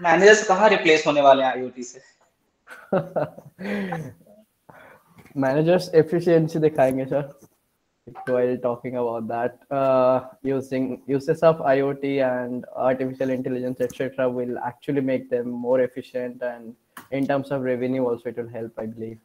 Managers कहाँ replace होने वाले हैं आईओटी से? मैनेजर्स एफिशिएंसी दिखाएंगे sir. While talking about that, using uses of IoT and artificial intelligence, etc., will actually make them more efficient, and in terms of revenue, also it will help, I believe.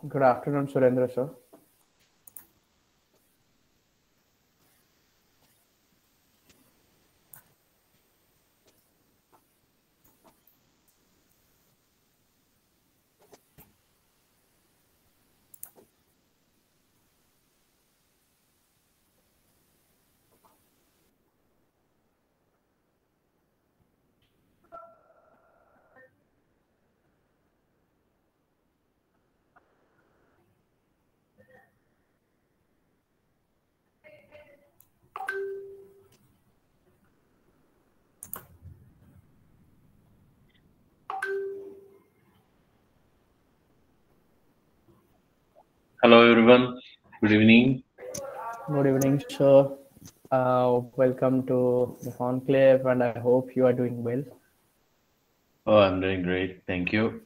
Good afternoon, Surendra sir. Hello everyone, good evening. Good evening, sir. Welcome to the Conclave, and I hope you are doing well. Oh, I'm doing great, thank you.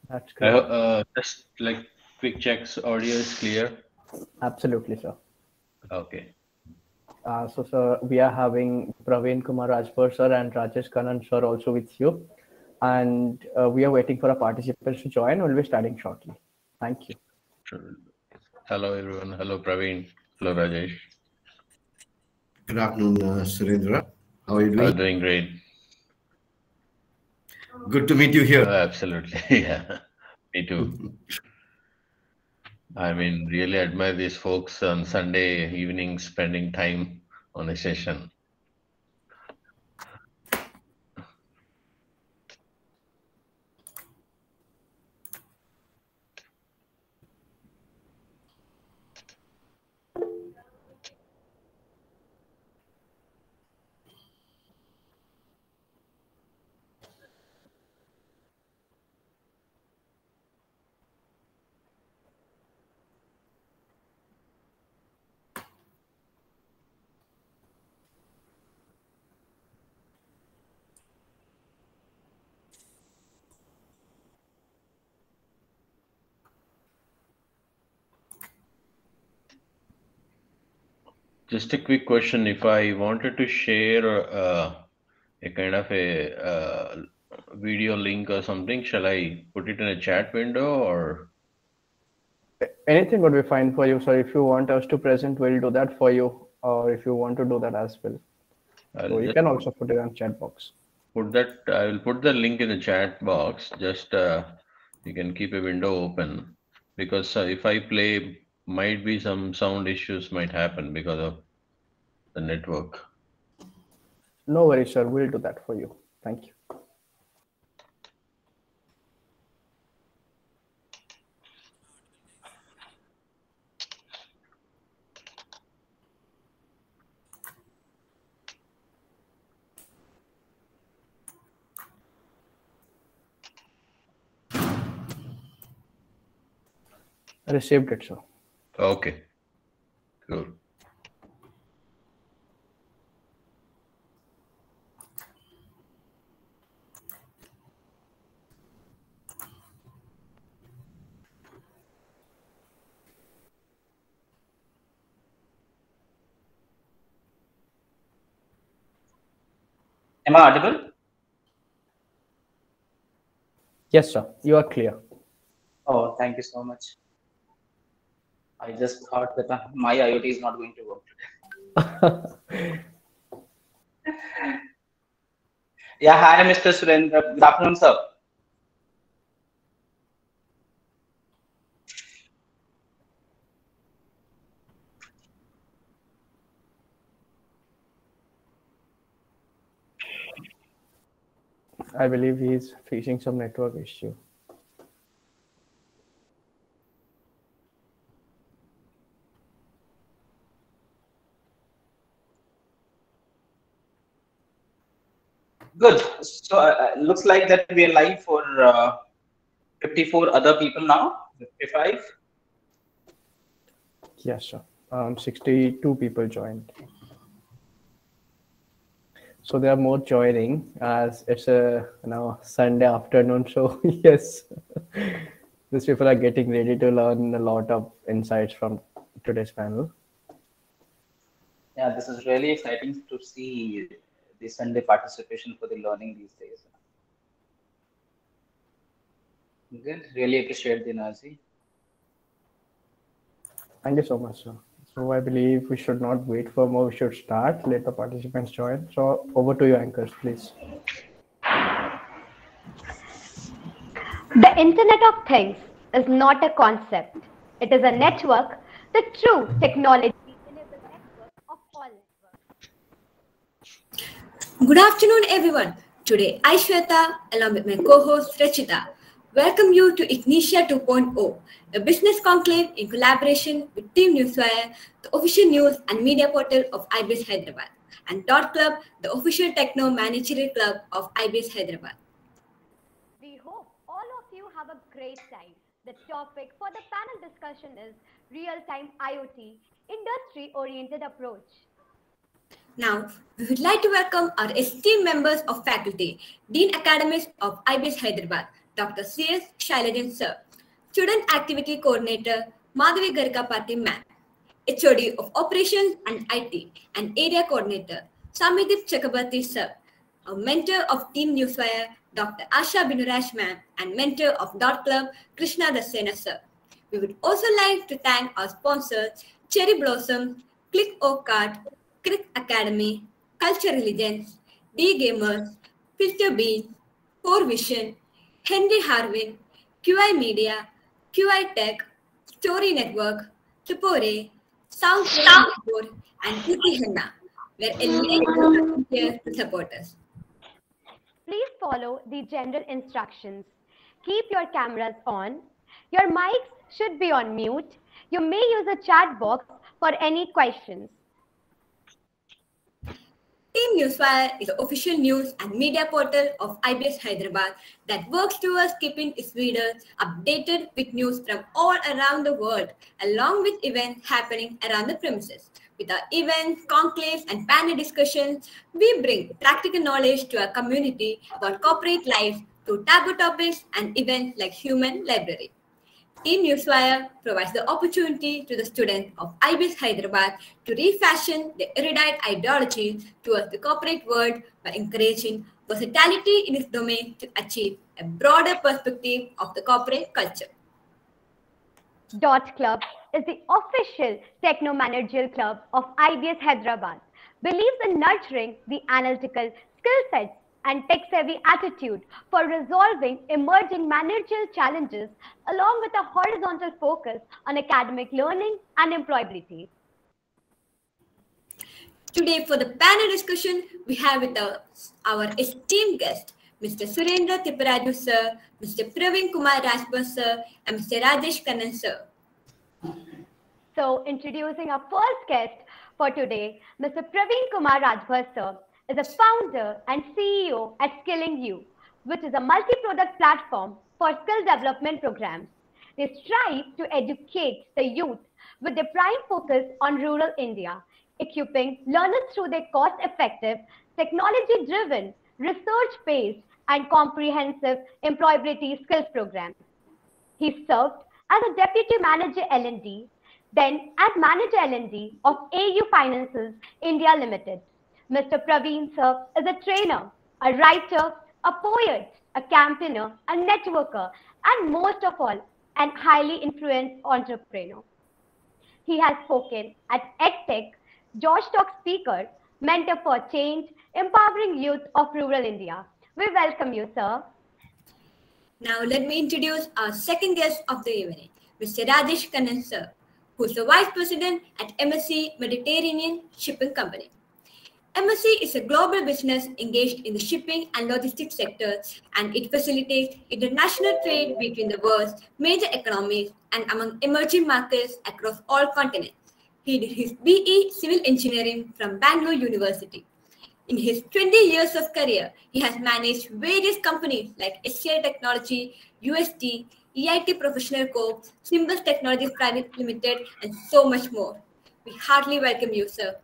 That's great. Just like quick checks, audio is clear. Absolutely, sir. Okay. So, sir, we are having Praveen Kumar Rajpur, sir, and Rajesh Kannan, sir, also with you. And we are waiting for our participants to join. We'll be starting shortly. Thank you. Sure. Hello everyone. Hello Praveen. Hello Rajesh. Good afternoon, Surendra. How are you doing? Doing great. Good to meet you here. Absolutely. Yeah. Me too. I mean, really admire these folks on Sunday evening spending time on a session. Just a quick question. If I wanted to share a kind of a video link or something, shall I put it in a chat window or? Anything would be fine for you, sir. If you want us to present, we'll do that for you. Or if you want to do that as well. So you can also put it on chat box. Put that, I will put the link in the chat box. Just you can keep a window open because if I play, might be some sound issues might happen because of the network. No worries, sir. We'll do that for you. Thank you. Received it, sir. Okay, cool. Am I audible? Yes, sir. You are clear. Oh, thank you so much. I just thought that my IoT is not going to work today. Yeah, hi, Mr. Surendra. Good afternoon, sir. I believe he's facing some network issue. Good. So looks like that we are live for 54 other people now. 55. Yes, sir. 62 people joined. So there are more joining as it's a Sunday afternoon. So yes, these people are getting ready to learn a lot of insights from today's panel. Yeah, this is really exciting to see the Sunday participation for the learning these days. Good. Really appreciate the energy. Thank you so much, sir. So I believe we should not wait for more. We should start. Let the participants join. So over to you, anchors, please. The Internet of Things is not a concept. It is a network, the true technology-enabled network of all networks. Good afternoon, everyone. Today, I, Shweta, along with my co-host Rachita, welcome you to Ignitia 2.0, a business conclave in collaboration with Team Newswire, the official news and media portal of IBS Hyderabad, and Dot Club, the official techno managerial club of IBS Hyderabad. We hope all of you have a great time. The topic for the panel discussion is real-time IoT, industry-oriented approach. Now, we would like to welcome our esteemed members of faculty, Dean Academist of IBS Hyderabad, Dr. C.S. Shailajan Sir, Student Activity Coordinator, Madhavi Garikapati Ma'am, HOD of Operations and IT, and Area Coordinator, Samidip Chakrabarti Sir, a mentor of Team Newswire, Dr. Asha Binurash Ma'am, and mentor of Dot Club, Krishna Dasena Sir. We would also like to thank our sponsors, Cherry Blossom, Click O-Card, Crick Academy, Culture Religions, D-Gamers, Filter Beans, Core Vision, Henry Harvin, QI Media, QI Tech, Story Network, Tripore, Sound Board, and Iti Henna, where enlightened here to support us. Please follow the general instructions. Keep your cameras on. Your mics should be on mute. You may use a chat box for any questions. Team Newswire is the official news and media portal of IBS Hyderabad that works towards keeping its readers updated with news from all around the world, along with events happening around the premises. With our events, conclaves, and panel discussions, we bring practical knowledge to our community about corporate life through taboo topics and events like Human Library. Team Newswire provides the opportunity to the students of IBS Hyderabad to refashion their erudite ideology towards the corporate world by encouraging versatility in its domain to achieve a broader perspective of the corporate culture. Dot Club is the official techno managerial club of IBS Hyderabad, believes in nurturing the analytical skill sets and tech-savvy attitude for resolving emerging managerial challenges along with a horizontal focus on academic learning and employability. Today for the panel discussion, we have with us our esteemed guest, Mr. Surendra Tipparaju Sir, Mr. Praveen Kumar Rajbhar Sir, and Mr. Rajesh Kannan Sir. So introducing our first guest for today, Mr. Praveen Kumar Rajbhar Sir is a founder and CEO at Skilling You, which is a multi-product platform for skill development programs. They strive to educate the youth with their prime focus on rural India, equipping learners through their cost-effective, technology-driven, research-based, and comprehensive employability skills programs. He served as a deputy manager L&D, then as manager L&D of AU Finances India Limited. Mr. Praveen Sir is a trainer, a writer, a poet, a campaigner, a networker, and most of all, an highly influenced entrepreneur. He has spoken at EdTech, Josh Talk speaker, mentor for change, empowering youth of rural India. We welcome you, sir. Now let me introduce our second guest of the evening, Mr. Rajesh Kannan sir, who is the Vice President at MSC Mediterranean Shipping Company. MSC is a global business engaged in the shipping and logistics sector, and it facilitates international trade between the world's major economies and among emerging markets across all continents. He did his BE Civil Engineering from Bangalore University. In his 20 years of career, he has managed various companies like SCI Technology, UST, EIT Professional Co., Simbus Technologies Private Limited, and so much more. We heartily welcome you, sir.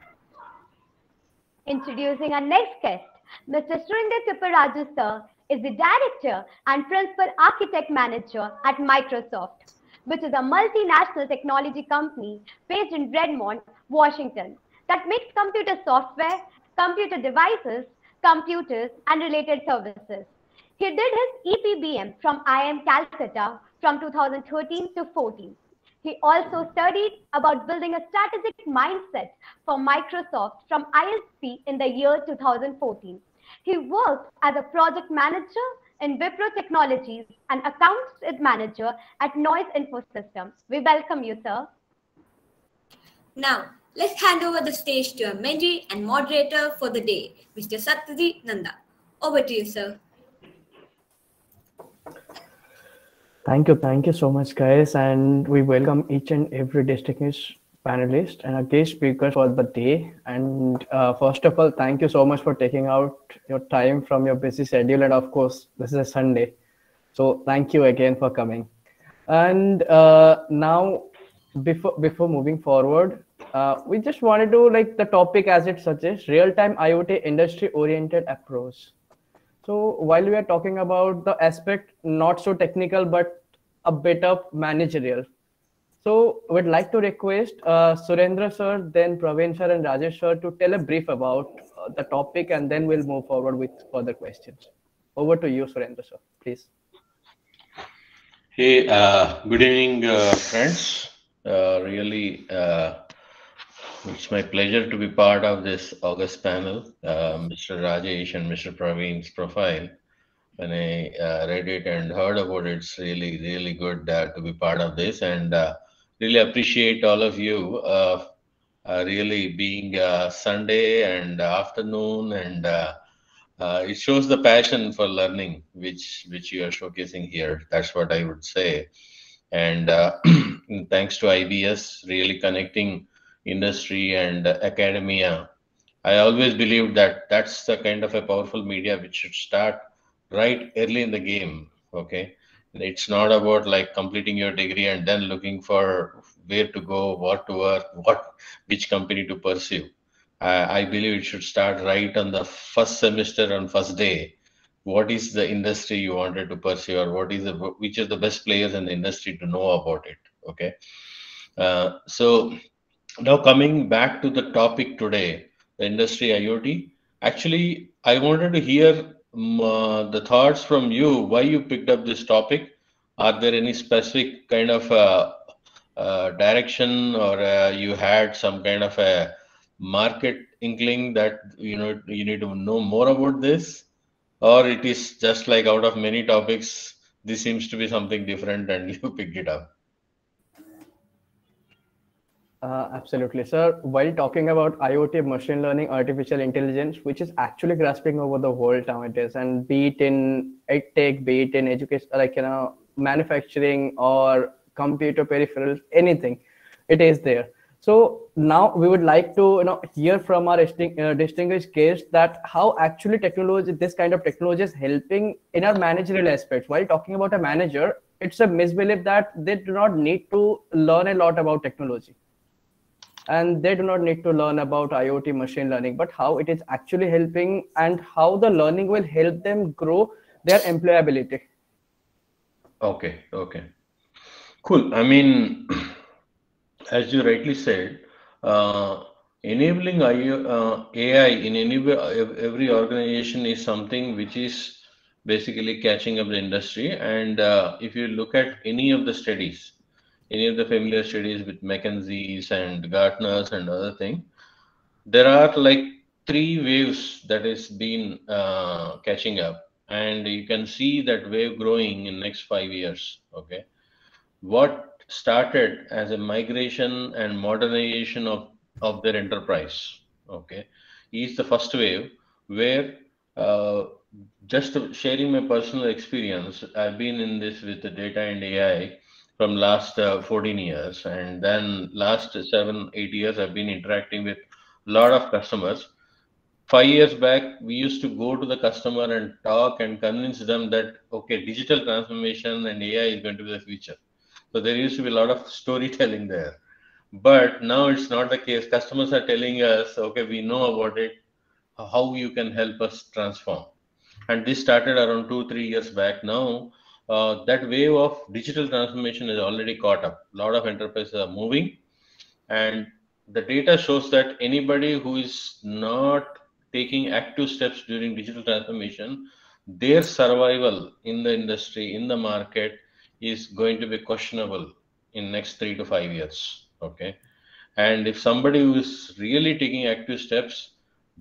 Introducing our next guest, Mr. Surinder Tipparaju sir is the Director and Principal Architect Manager at Microsoft, which is a multinational technology company based in Redmond, Washington, that makes computer software, computer devices, computers, and related services. He did his EPBM from IIM Calcutta from 2013 to 14. He also studied about building a strategic mindset for Microsoft from ISP in the year 2014. He worked as a project manager in Wipro Technologies and accounts manager at Noise Infosystems. We welcome you, sir. Now, let's hand over the stage to our mentor and moderator for the day, Mr. Satyajit Nanda. Over to you, sir. Thank you so much, guys, and we welcome each and every distinguished panelist and our guest speakers for the day. And first of all, thank you so much for taking out your time from your busy schedule, and of course, this is a Sunday, so thank you again for coming. And now, before moving forward, we just wanted to, like the topic as it suggests, real-time IoT industry-oriented approach. So while we are talking about the aspect not so technical, but a bit of managerial. So we'd like to request Surendra sir, then Praveen sir and Rajesh sir to tell a brief about the topic, and then we'll move forward with further questions. Over to you, Surendra sir, please. Hey, good evening, friends. Really, it's my pleasure to be part of this August panel. Mr. Rajesh and Mr. Praveen's profile, when I read it and heard about it, it's really, really good to be part of this, and really appreciate all of you really being Sunday and afternoon, and it shows the passion for learning which you are showcasing here. That's what I would say. And thanks to IBS really connecting industry and academia. I always believed that that's the kind of a powerful media which should start right early in the game. Okay, it's not about like completing your degree and then looking for where to go, what to work, which company to pursue. I believe it should start right on the first semester, on first day. What is the industry you wanted to pursue, or which is the best players in the industry to know about it. Okay, so now coming back to the topic today, the industry IoT. Actually, I wanted to hear the thoughts from you. Why you picked up this topic? Are there any specific kind of direction, or you had some kind of a market inkling that you need to know more about this, or it is just like out of many topics, this seems to be something different and you picked it up? Absolutely, sir. While talking about IoT, machine learning, artificial intelligence, which is actually grasping over the world nowadays, and be it in edtech, be it in education, like manufacturing or computer peripherals, anything, it is there. So now we would like to hear from our distinguished guests that how actually technology, this kind of technology, is helping in our managerial aspects. While talking about a manager, it's a misbelief that they do not need to learn a lot about technology, and they do not need to learn about IoT, machine learning, but how it is actually helping and how the learning will help them grow their employability. Okay, cool. I mean, as you rightly said, enabling AI in every organization is something which is basically catching up the industry. And if you look at any of the studies, any of the familiar studies with McKinsey's and Gartner's and other thing, there are like 3 waves that is been catching up, and you can see that wave growing in next 5 years. Okay, what started as a migration and modernization of their enterprise, okay, is the first wave where uh, just sharing my personal experience, I've been in this with the data and AI from last 14 years, and then last 7 8 years I've been interacting with a lot of customers. 5 years back, we used to go to the customer and talk and convince them that okay, digital transformation and AI is going to be the future. So there used to be a lot of storytelling there. But now it's not the case. Customers are telling us, okay, we know about it, how you can help us transform. And this started around 2 3 years back. Now that wave of digital transformation is already caught up. A lot of enterprises are moving, and the data shows that anybody who is not taking active steps during digital transformation, their survival in the industry, in the market, is going to be questionable in next 3 to 5 years. Okay, and if somebody who is really taking active steps,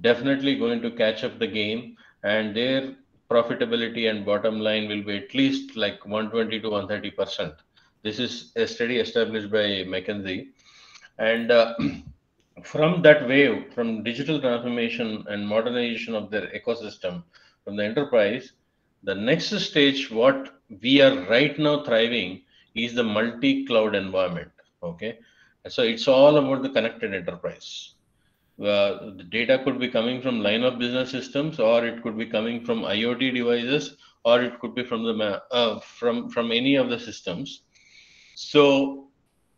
definitely going to catch up the game, and their profitability and bottom line will be at least like 120 to 130%. This is a study established by McKinsey. And from that wave, from digital transformation and modernization of their ecosystem, from the enterprise, the next stage, what we are right now thriving, is the multi-cloud environment. Okay, so it's all about the connected enterprise. The data could be coming from line of business systems, or it could be coming from IoT devices, or it could be from the from any of the systems. So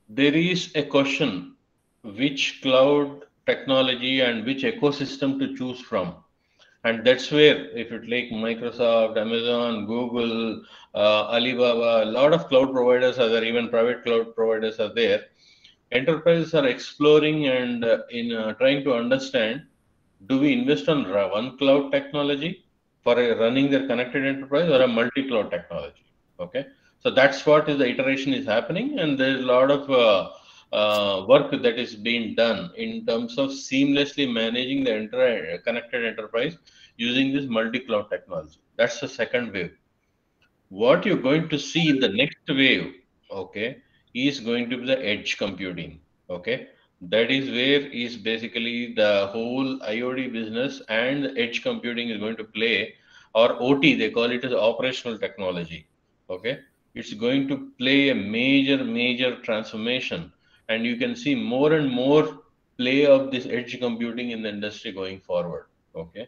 there is a question which cloud technology and which ecosystem to choose from. And that's where, if you take Microsoft, Amazon, Google, Alibaba, a lot of cloud providers are there, even private cloud providers are there. Enterprises are exploring and in trying to understand, do we invest on one cloud technology for running their connected enterprise, or a multi-cloud technology? Okay, so that's what is the iteration is happening, and there's a lot of work that is being done in terms of seamlessly managing the entire connected enterprise using this multi-cloud technology. That's the second wave. What you're going to see in the next wave, okay, is going to be the edge computing. Okay, that is where is basically the whole IoT business, and the edge computing is going to play, or OT, they call it as operational technology. Okay, it's going to play a major transformation, and you can see more and more play of this edge computing in the industry going forward. Okay,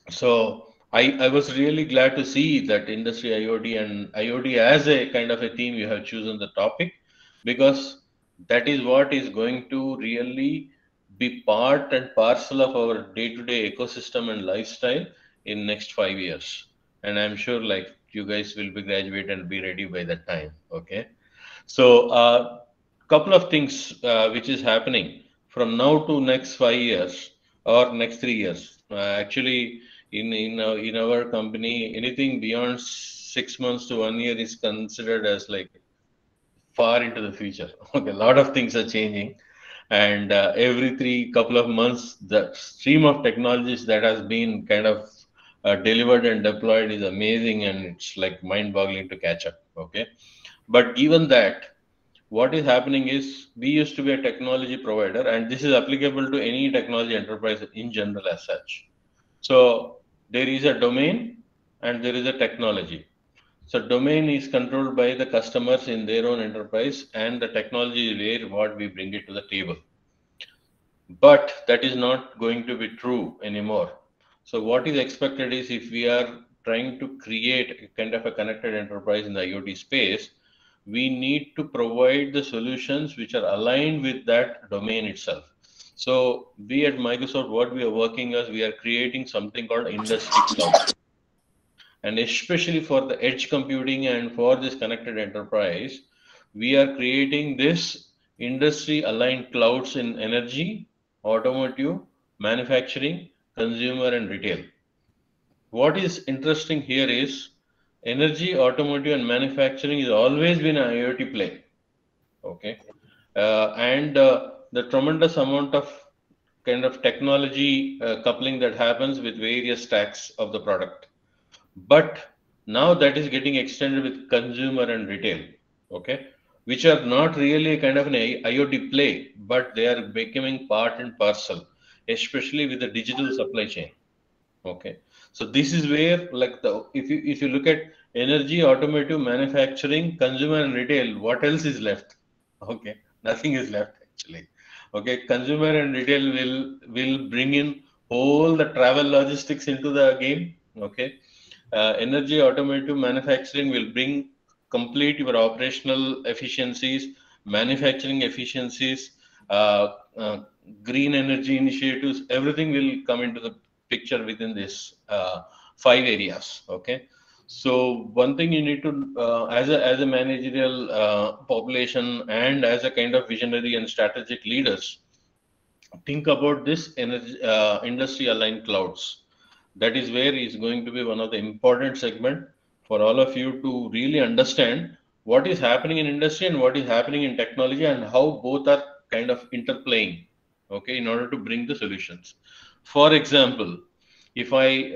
so I was really glad to see that industry IoT and IoT as a kind of a theme you have chosen the topic, because that is what is going to really be part and parcel of our day-to-day ecosystem and lifestyle in next 5 years. And I'm sure like you guys will be graduate and be ready by that time. Okay. So couple of things which is happening from now to next 5 years or next 3 years. Actually, in our company, anything beyond 6 months to 1 year is considered as like far into the future. Okay, a lot of things are changing, and every three couple of months, the stream of technologies that has been kind of delivered and deployed is amazing, and it's like mind-boggling to catch up. Okay, but even that, what is happening is we used to be a technology provider, and this is applicable to any technology enterprise in general as such. So there is a domain and there is a technology. So domain is controlled by the customers in their own enterprise, and the technology is where what we bring it to the table. But that is not going to be true anymore. So what is expected is, if we are trying to create a kind of a connected enterprise in the IoT space, we need to provide the solutions which are aligned with that domain itself. So we at Microsoft, what we are working as, we are creating something called industry cloud. And especially for the edge computing and for this connected enterprise, we are creating this industry aligned clouds in energy, automotive, manufacturing, consumer, and retail. What is interesting here is energy, automotive, and manufacturing has always been an IoT play. Okay, and the tremendous amount of kind of technology coupling that happens with various stacks of the product. But now that is getting extended with consumer and retail, okay, which are not really kind of an IoT play, but they are becoming part and parcel, especially with the digital supply chain. Okay, so this is where, like, if you look at energy, automotive, manufacturing, consumer, and retail, what else is left? Okay, nothing is left actually. Okay, consumer and retail will bring in all the travel logistics into the game. Okay, energy, automotive, manufacturing will bring complete your operational efficiencies, manufacturing efficiencies, uh, uh, green energy initiatives. Everything will come into the picture within this 5 areas. Okay, so one thing you need to, as a managerial population and as a kind of visionary and strategic leaders, think about this energy industry aligned clouds. That is where is going to be one of the important segment for all of you to really understand what is happening in industry and what is happening in technology and how both are kind of interplaying, okay, in order to bring the solutions. For example, if I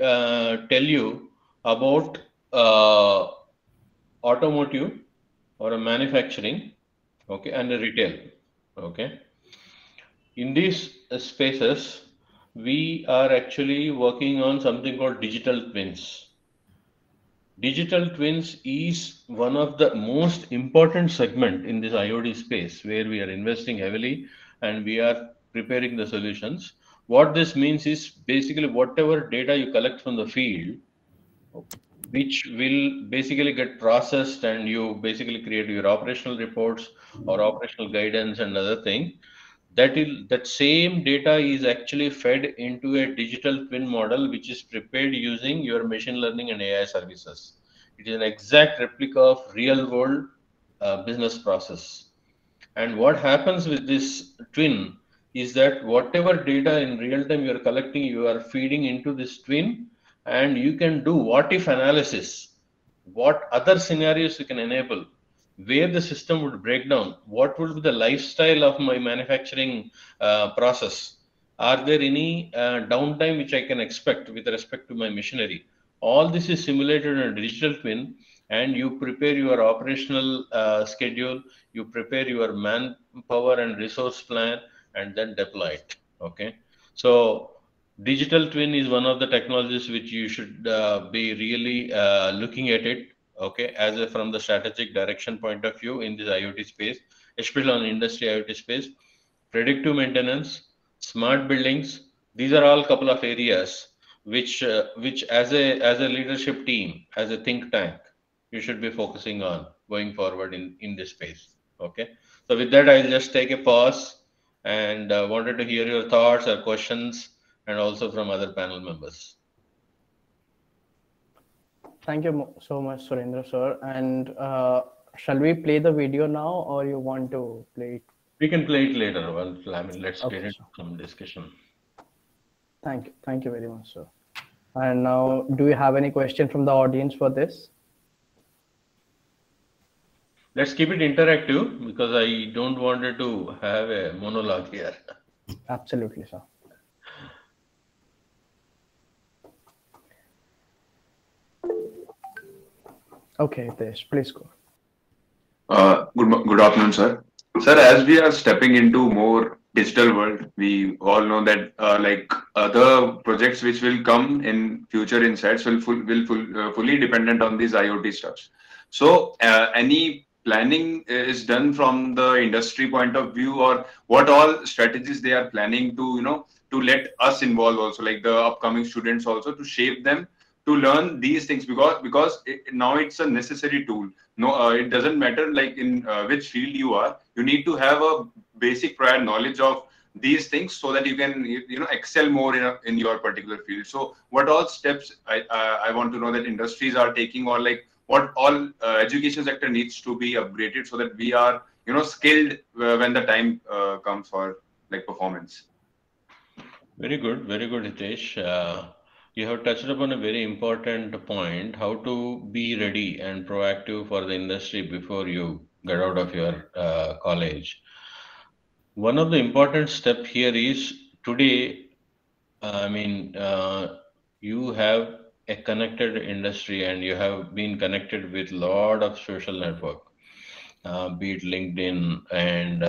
tell you about automotive or a manufacturing, okay, and a retail, okay, in these spaces, we are actually working on something called digital twins. Digital twins is one of the most important segment in this IoT space where we are investing heavily and we are preparing the solutions. What this means is basically whatever data you collect from the field, which will basically get processed and you basically create your operational reports or operational guidance and other thing, that same data is actually fed into a digital twin model which is prepared using your machine learning and AI services. It is an exact replica of real world business process. And what happens with this twin is that whatever data in real time you are collecting, you are feeding into this twin, and you can do what if analysis. What other scenarios you can enable, where the system would break down, what would be the lifestyle of my manufacturing process, are there any downtime which I can expect with respect to my machinery. All this is simulated in a digital twin, and you prepare your operational schedule, you prepare your manpower and resource plan, and then deploy it. Okay, so digital twin is one of the technologies which you should be really looking at it, okay, as a from the strategic direction point of view in this IoT space, especially on industry IoT space. Predictive maintenance, smart buildings, these are all couple of areas which as a leadership team, as a think tank, you should be focusing on going forward in this space. Okay, so with that, I'll just take a pause and wanted to hear your thoughts or questions, and also from other panel members. Thank you so much, Surendra sir. And shall we play the video now, or you want to play it? We can play it later. Well, I mean, let's Okay, get into sure. some discussion. Thank you very much, sir. And now, do you have any question from the audience for this? Let's keep it interactive because I don't want it to have a monologue here. Absolutely, sir. Okay, Hitesh, please go. Good afternoon, sir. Sir, as we are stepping into more digital world, we all know that the projects which will come in future insights will fully dependent on these IoT stuff. So, any planning is done from the industry point of view, or what all strategies they are planning to let us involve also, like the upcoming students also, to shape them to learn these things, because now it's a necessary tool. No, it doesn't matter like in which field you are. You need to have a basic prior knowledge of these things so that you can excel more in your particular field. So what all steps I want to know that industries are taking, or like what all education sector needs to be upgraded so that we are skilled when the time comes for like performance. Very good, Hitesh. You have touched upon a very important point, how to be ready and proactive for the industry before you get out of your college. One of the important steps here is today, I mean, you have a connected industry and you have been connected with a lot of social network, be it LinkedIn and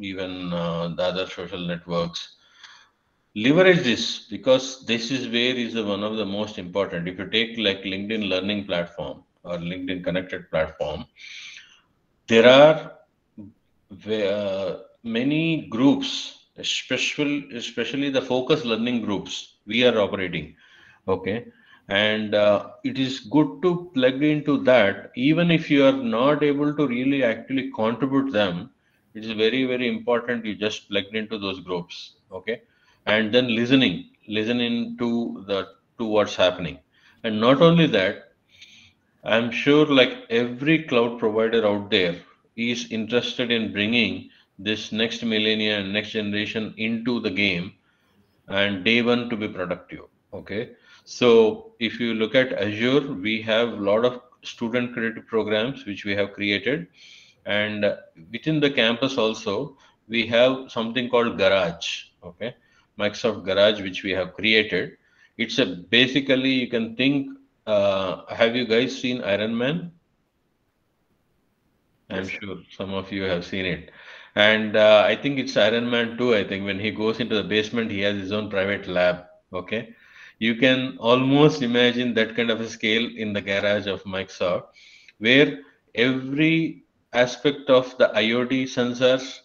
even the other social networks. Leverage this because this is where is one of the most important. If you take like LinkedIn Learning Platform or LinkedIn Connected Platform, there are many groups, especially the focus learning groups we are operating. Okay, and it is good to plug into that. Even if you are not able to really actually contribute them, it is very important you just plug into those groups. Okay, and then listening to what's happening, and not only that, I'm sure like every cloud provider out there is interested in bringing this next millennia and next generation into the game and day one to be productive. Okay. So if you look at Azure, we have a lot of student credit programs which we have created. And within the campus also, we have something called Garage. Okay. Microsoft Garage, which we have created. It's a basically you can think, have you guys seen Iron Man? I'm Yes, sir. sure some of you have seen it. And I think it's Iron Man 2. I think when he goes into the basement, he has his own private lab. Okay. You can almost imagine that kind of a scale in the garage of Microsoft, where every aspect of the IoT sensors,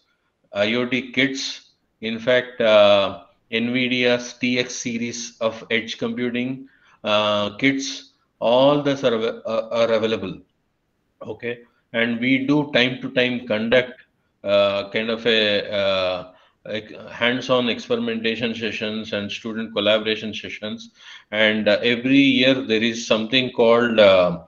IoT kits, in fact, NVIDIA's TX series of edge computing kits, all those are available. Okay, and we do time to time conduct kind of a like hands-on experimentation sessions and student collaboration sessions, and every year there is something called the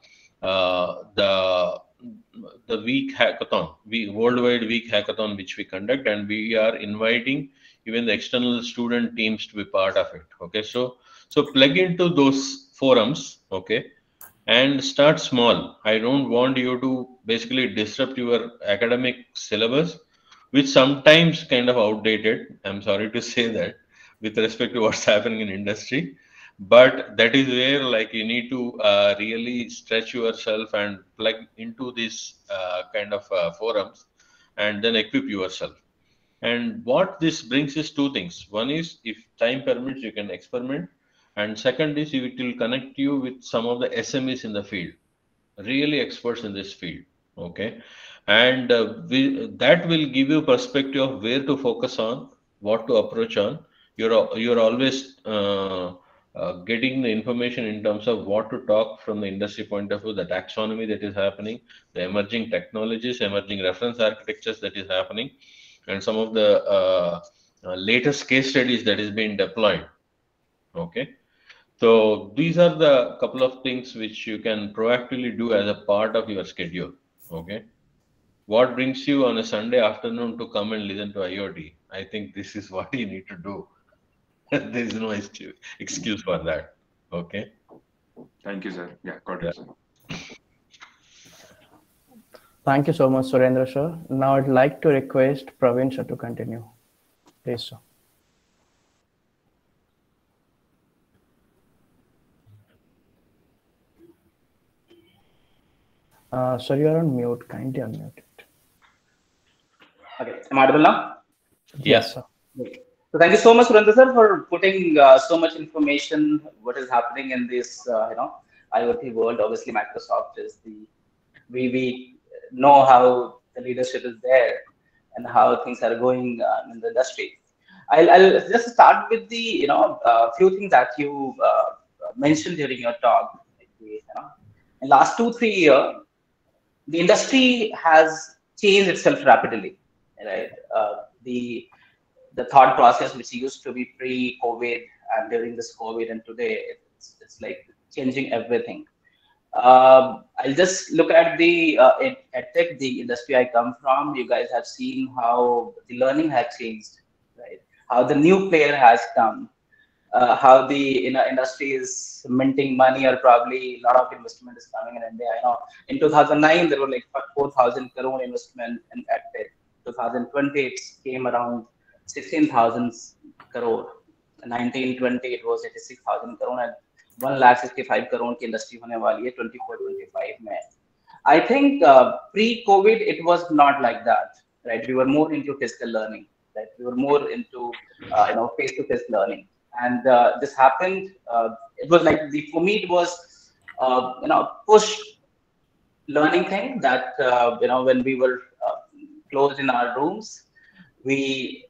week hackathon, we worldwide week hackathon, which we conduct, and we are inviting even the external student teams to be part of it. Okay, so plug into those forums. Okay, and start small. I don't want you to basically disrupt your academic syllabus, which sometimes kind of outdated. I'm sorry to say that with respect to what's happening in industry, but that is where like you need to really stretch yourself and plug into these kind of forums and then equip yourself. And what this brings is two things. One is if time permits, you can experiment. And second is it will connect you with some of the SMEs in the field, really experts in this field. Okay. And that will give you perspective of where to focus on, what to approach on. You're always getting the information in terms of what to talk from the industry point of view, the taxonomy that is happening, the emerging technologies, emerging reference architectures that is happening, and some of the latest case studies that is being deployed. Okay, so these are the couple of things which you can proactively do as a part of your schedule. Okay, what brings you on a Sunday afternoon to come and listen to IoT? I think this is what you need to do. There is no excuse for that. Okay. Thank you, sir. Yeah, got Yeah. it, sir. Thank you so much, Surendra sir. Now I'd like to request Praveen sir to continue. Please, sir. Sir, you are on mute. Kindly unmute it. Okay, am I audible now? Yes, sir. Great. So thank you so much, Surendra sir, for putting so much information, what is happening in this, IoT world. Obviously, Microsoft is we know how the leadership is there and how things are going in the industry. I'll just start with the, few things that you mentioned during your talk. In last 2-3 years, the industry has changed itself rapidly, right? The thought process which used to be pre-COVID and during this COVID and today, it's like changing everything. I'll just look at the EdTech, the industry I come from. You guys have seen how the learning has changed, right? How the new player has come, how the industry is minting money, or probably a lot of investment is coming in India. I know in 2009 there were like 4,000 crore investment in EdTech. 2020 it came around 16,000 crore. 1920 it was 86,000 crore, and 1,65,000 crore की industry होने वाली है 24-25 में. I think pre-COVID it was not like that, right? We were more into physical learning, right? We were more into face-to-face learning, and this happened. It was like for me it was push learning thing that when we were closed in our rooms, we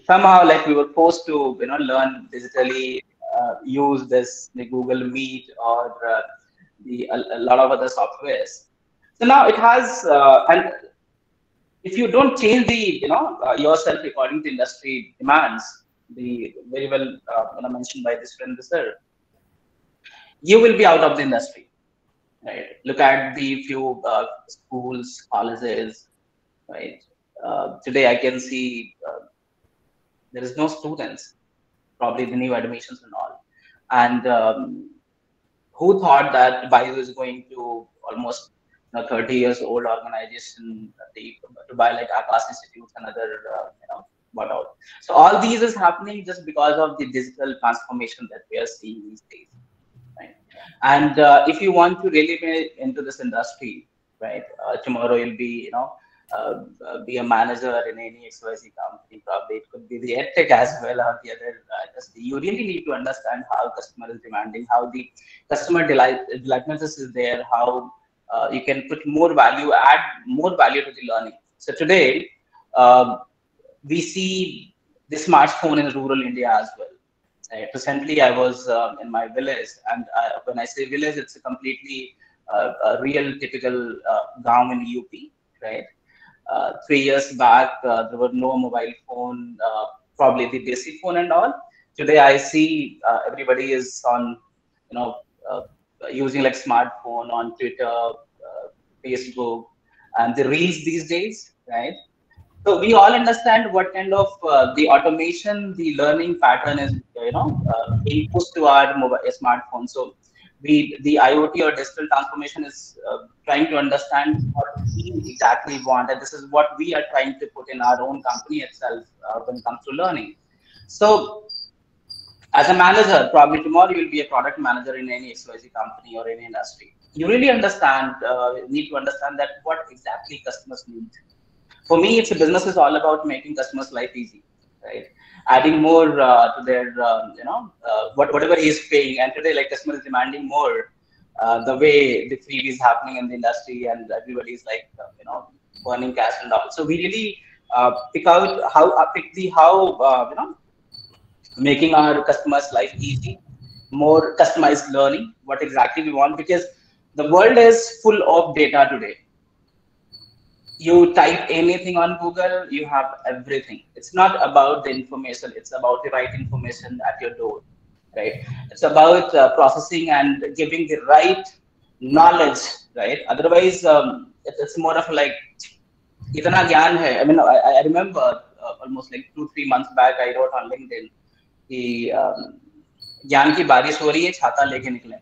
somehow like we were forced to learn digitally, use the Google Meet or a lot of other softwares. So now it has and if you don't change the yourself according to industry demands, the very well mentioned by this friend sir, you will be out of the industry, right? Look at the few schools, colleges, right? Today I can see there is no students, probably the new admissions and all. And who thought that Baidu is going to almost 30 years old organization to buy like Akash Institutes and other whatnot. So all these is happening just because of the digital transformation that we are seeing these days, right? And if you want to really be into this industry, right, tomorrow you'll be be a manager in any XYZ company. Probably it could be the EdTech as well or the other industry. You really need to understand how customer is demanding, how the customer delightment is there, how you can put more value, add more value to the learning. So today we see the smartphone in rural India as well. Recently, I was in my village, and when I say village, it's a completely a real typical gaon in UP, right? 3 years back, there were no mobile phone, probably the basic phone and all. Today, I see everybody is on, using like smartphone on Twitter, Facebook, and the reels these days, right? So we all understand what kind of the automation, the learning pattern is, being pushed to our mobile smartphone. So the IoT or digital transformation is trying to understand what we exactly want, and this is what we are trying to put in our own company itself when it comes to learning. So as a manager, probably tomorrow you will be a product manager in any XYZ company or any industry. You really need to understand that what exactly customers need. For me, it's a business is all about making customers' life easy, right? Adding more to their, whatever he is paying. And today, like customer is demanding more. The way the freebie is happening in the industry, and everybody is like, burning cash and all. So we really pick how making our customers' life easy, more customized learning, what exactly we want, because the world is full of data today. You type anything on Google, you have everything. It's not about the information, it's about the right information at your door, right? It's about processing and giving the right knowledge, right? Otherwise, it's more of like, itana gyan hai. I mean, I remember almost like 2-3 months back, I wrote on LinkedIn, कि ज्ञान की बारिश हो रही है, छाता लेके निकले,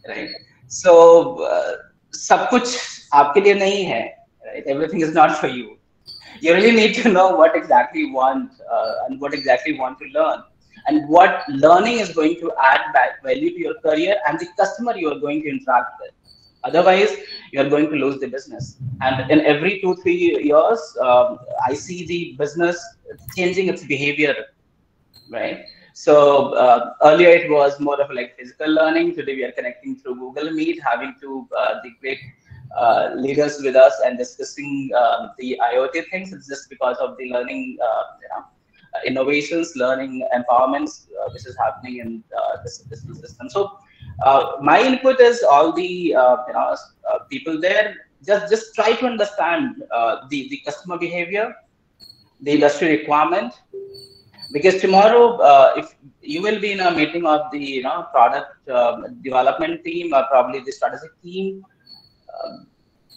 right? So सब कुछ आपके लिए नहीं है, right? Everything is not for you. You really need to know what exactly you want and what exactly you want to learn, and what learning is going to add back value to your career and the customer you are going to interact with. Otherwise, you are going to lose the business. And in every 2-3 years, I see the business changing its behavior, right? So earlier it was more of like physical learning. Today we are connecting through Google Meet, having the great leaders with us and discussing the IoT things. It's just because of the learning, innovations, learning empowerments, which is happening in this system. So my input is all the people there. Just try to understand the customer behavior, the industry requirement. Because tomorrow, if you will be in a meeting of the product development team or probably the strategic team,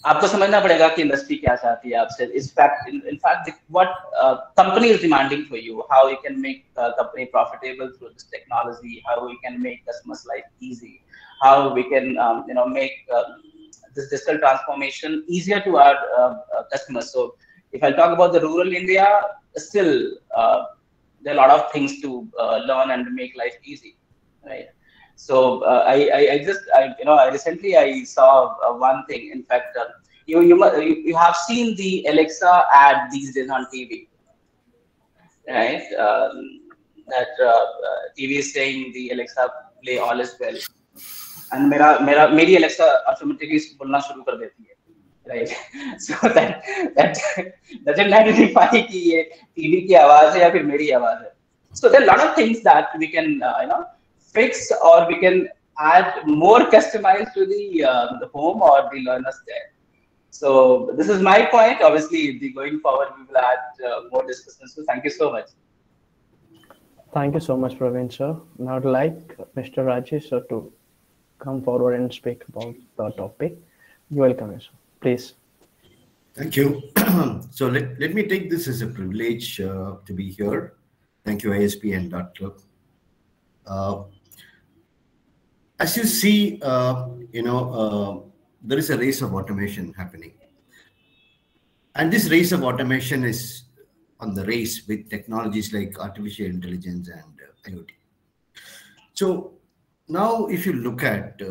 आपको समझना पड़ेगा कि industry क्या चाहती है आपसे. In fact, what company is demanding for you, how you can make company profitable through this technology, how we can make customers' life easy, how we can make this digital transformation easier to our customers. So If I talk about the rural India, still there are a lot of things to learn and make life easy, right? So I recently I saw one thing. In fact, you have seen the Alexa ad these days on TV, right? That TV is saying the Alexa play all is well, and मेरी Alexa automatically बोलना शुरू कर देती है, right? So that doesn't identify कि ये TV की आवाज है या फिर मेरी आवाज है. So there are a lot of things that we can fix, or we can add more customized to the home or the learners there. So this is my point. Obviously, going forward, we will add more discussions. So thank you so much. Thank you so much, Praveen sir. Now I'd like Mr. Rajesh sir to come forward and speak about the topic. You're welcome, sir. Please. Thank you. So let me take this as a privilege to be here. Thank you, ISP and Dr. As you see, there is a race of automation happening. And this race of automation is on the race with technologies like artificial intelligence and IoT. So now if you look at,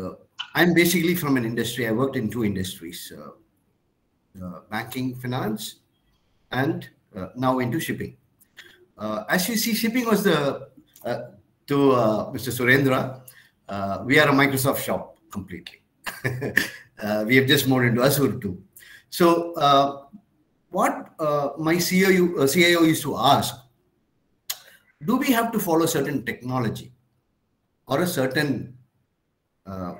I'm basically from an industry, I worked in two industries, banking, finance, and now into shipping. As you see, shipping was to Mr. Surendra, we are a Microsoft shop completely. We have just moved into Azure too. So what my CIO used to ask, do we have to follow certain technology or a certain, or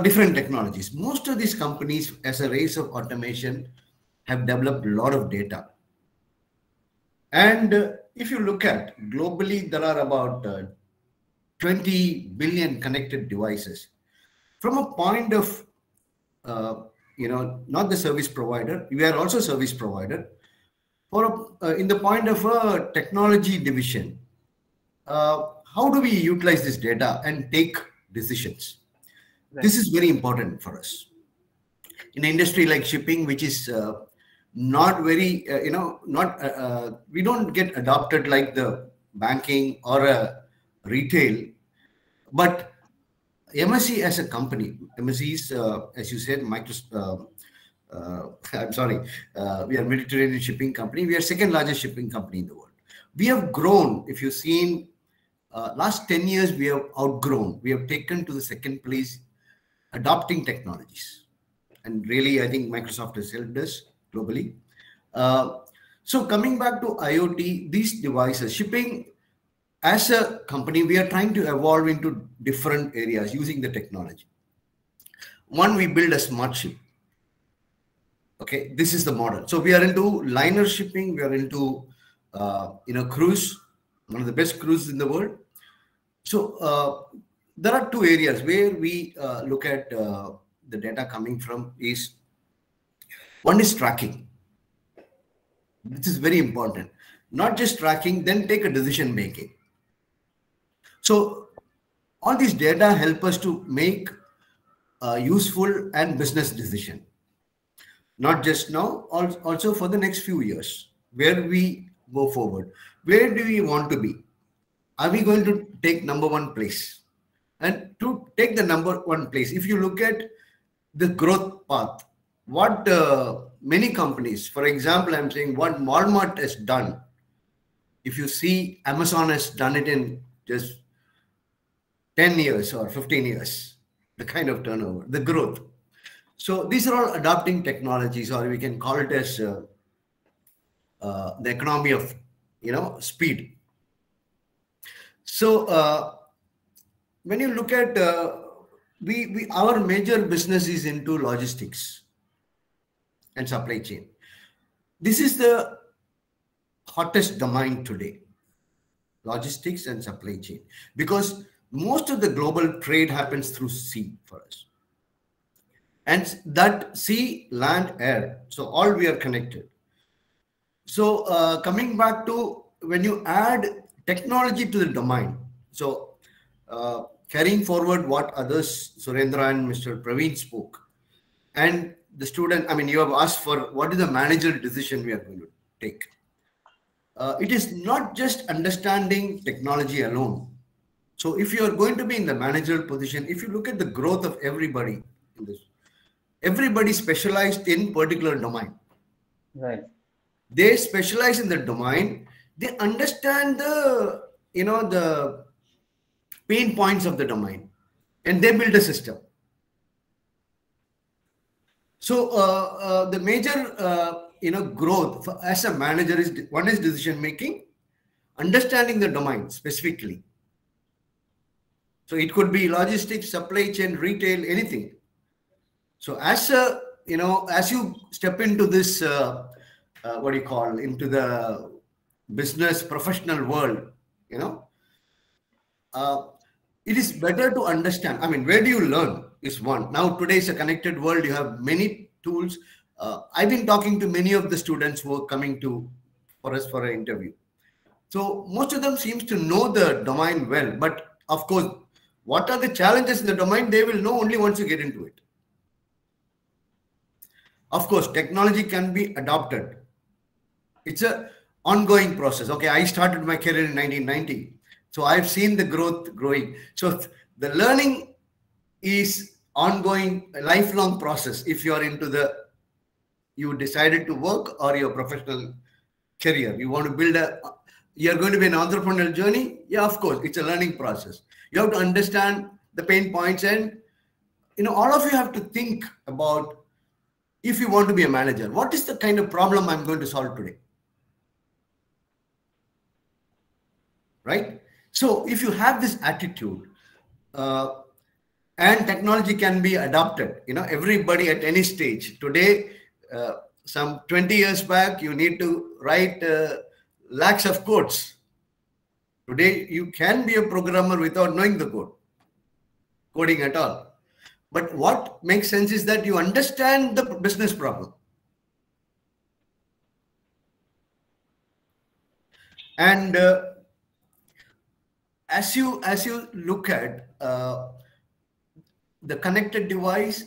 different technologies? Most of these companies, as a race of automation, have developed a lot of data. And if you look at globally, there are about 20 billion connected devices. From a point of, not the service provider, we are also service provider. In the point of a technology division, how do we utilize this data and take decisions? Right. This is very important for us. In an industry like shipping, which is not very, we don't get adopted like the banking or retail, but MSC as a company, MSC is, as you said, I'm sorry, we are Mediterranean shipping company. We are second largest shipping company in the world. We have grown. If you've seen, last 10 years, we have outgrown. We have taken to the second place, adopting technologies. And really, I think Microsoft has helped us globally. So coming back to IoT, these devices, shipping, as a company, we are trying to evolve into different areas using the technology. One, we build a smart ship. Okay, this is the model. So we are into liner shipping. We are into, cruise, one of the best cruises in the world. So there are two areas where we look at the data coming from. One is tracking. This is very important. Not just tracking, then take a decision making. So all these data help us to make useful and business decision. Not just now, also for the next few years, where we go forward. Where do we want to be? Are we going to take number one place? And to take the number one place, if you look at the growth path, what many companies, for example, I'm saying what Walmart has done. If you see, Amazon has done it in just 10 years or 15 years, the kind of turnover, the growth. So these are all adopting technologies, or we can call it as the economy of, speed. So when you look at, our major business is into logistics and supply chain. This is the hottest domain today, logistics and supply chain, because most of the global trade happens through sea for us. And that sea, land, air, so all we are connected. So coming back to when you add technology to the domain, so carrying forward what others, Surendra and Mr. Praveen spoke, and the student, I mean, you have asked for what is the managerial decision we are going to take. It is not just understanding technology alone. So if you are going to be in the managerial position, if you look at the growth of everybody in this, everybody specialized in particular domain. Right. They specialize in the domain. They understand the, the pain points of the domain, and they build a system. So the major, growth as a manager is, one is decision making, understanding the domain specifically. So it could be logistics, supply chain, retail, anything. So as a, as you step into this, into the business professional world, it is better to understand. I mean, where do you learn is one. Now, today is a connected world. You have many tools. I've been talking to many of the students who are coming for us for an interview. So most of them seems to know the domain well, but of course, what are the challenges in the domain? They will know only once you get into it. Of course, technology can be adopted. It's an ongoing process. Okay, I started my career in 1990. So I've seen the growth growing. So the learning is ongoing, a lifelong process. If you are into you decided to work or your professional career, you want to build you're going to be an entrepreneurial journey. Yeah, of course, it's a learning process. You have to understand the pain points, and all of you have to think about, if you want to be a manager, what is the kind of problem I'm going to solve today? Right? So if you have this attitude, and technology can be adopted, everybody at any stage. Today, some 20 years back, you need to write lakhs of codes. Today, you can be a programmer without knowing the coding at all. But what makes sense is that you understand the business problem. And as you look at the connected device,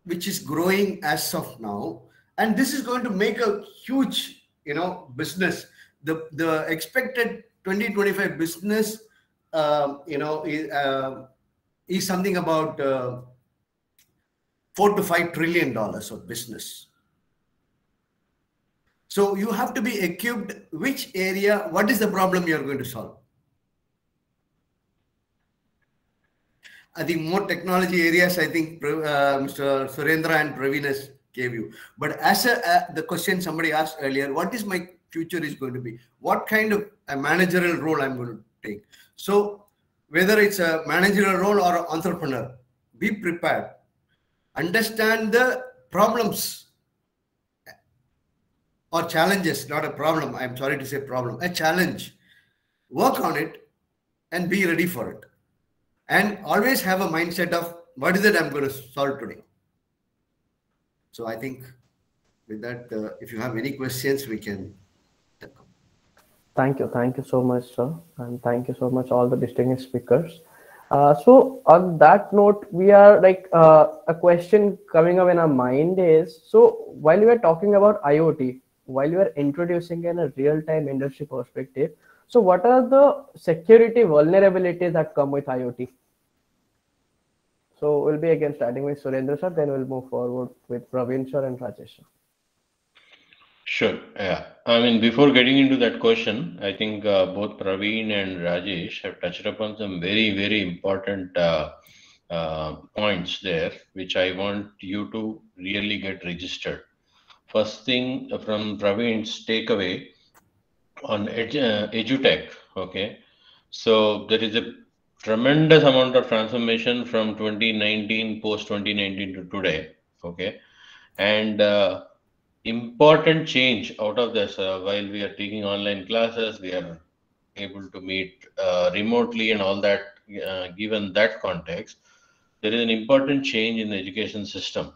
which is growing as of now, and this is going to make a huge, business. The expected 2025 business, is something about $4 to $5 trillion of business. So you have to be equipped. Which area? What is the problem you are going to solve? I think more technology areas, I think Mr. Surendra and Praveen gave you. But as the question somebody asked earlier, what is my future is going to be? What kind of a managerial role I'm going to take? So whether it's a managerial role or an entrepreneur, be prepared. Understand the problems or challenges, not a problem. I'm sorry to say problem, a challenge. Work on it and be ready for it. And always have a mindset of what is it I'm going to solve today. So I think with that, if you have any questions, we can. Thank you so much, sir. And thank you so much, all the distinguished speakers. So on that note, we are a question coming up in our mind is, so while we are talking about IoT, while you are introducing in a real-time industry perspective, so what are the security vulnerabilities that come with IoT? So we'll be again starting with Surendra sir, then we'll move forward with Praveen sir and Rajesh sir. Sure. Yeah. I mean, before getting into that question, I think both Praveen and Rajesh have touched upon some very, very important points there, which I want you to really get registered. First thing from Praveen's takeaway on EduTech. Okay. So there is a tremendous amount of transformation from 2019, post 2019 to today. Okay. And important change out of this, while we are taking online classes, we are able to meet remotely and all that. Given that context, there is an important change in the education system,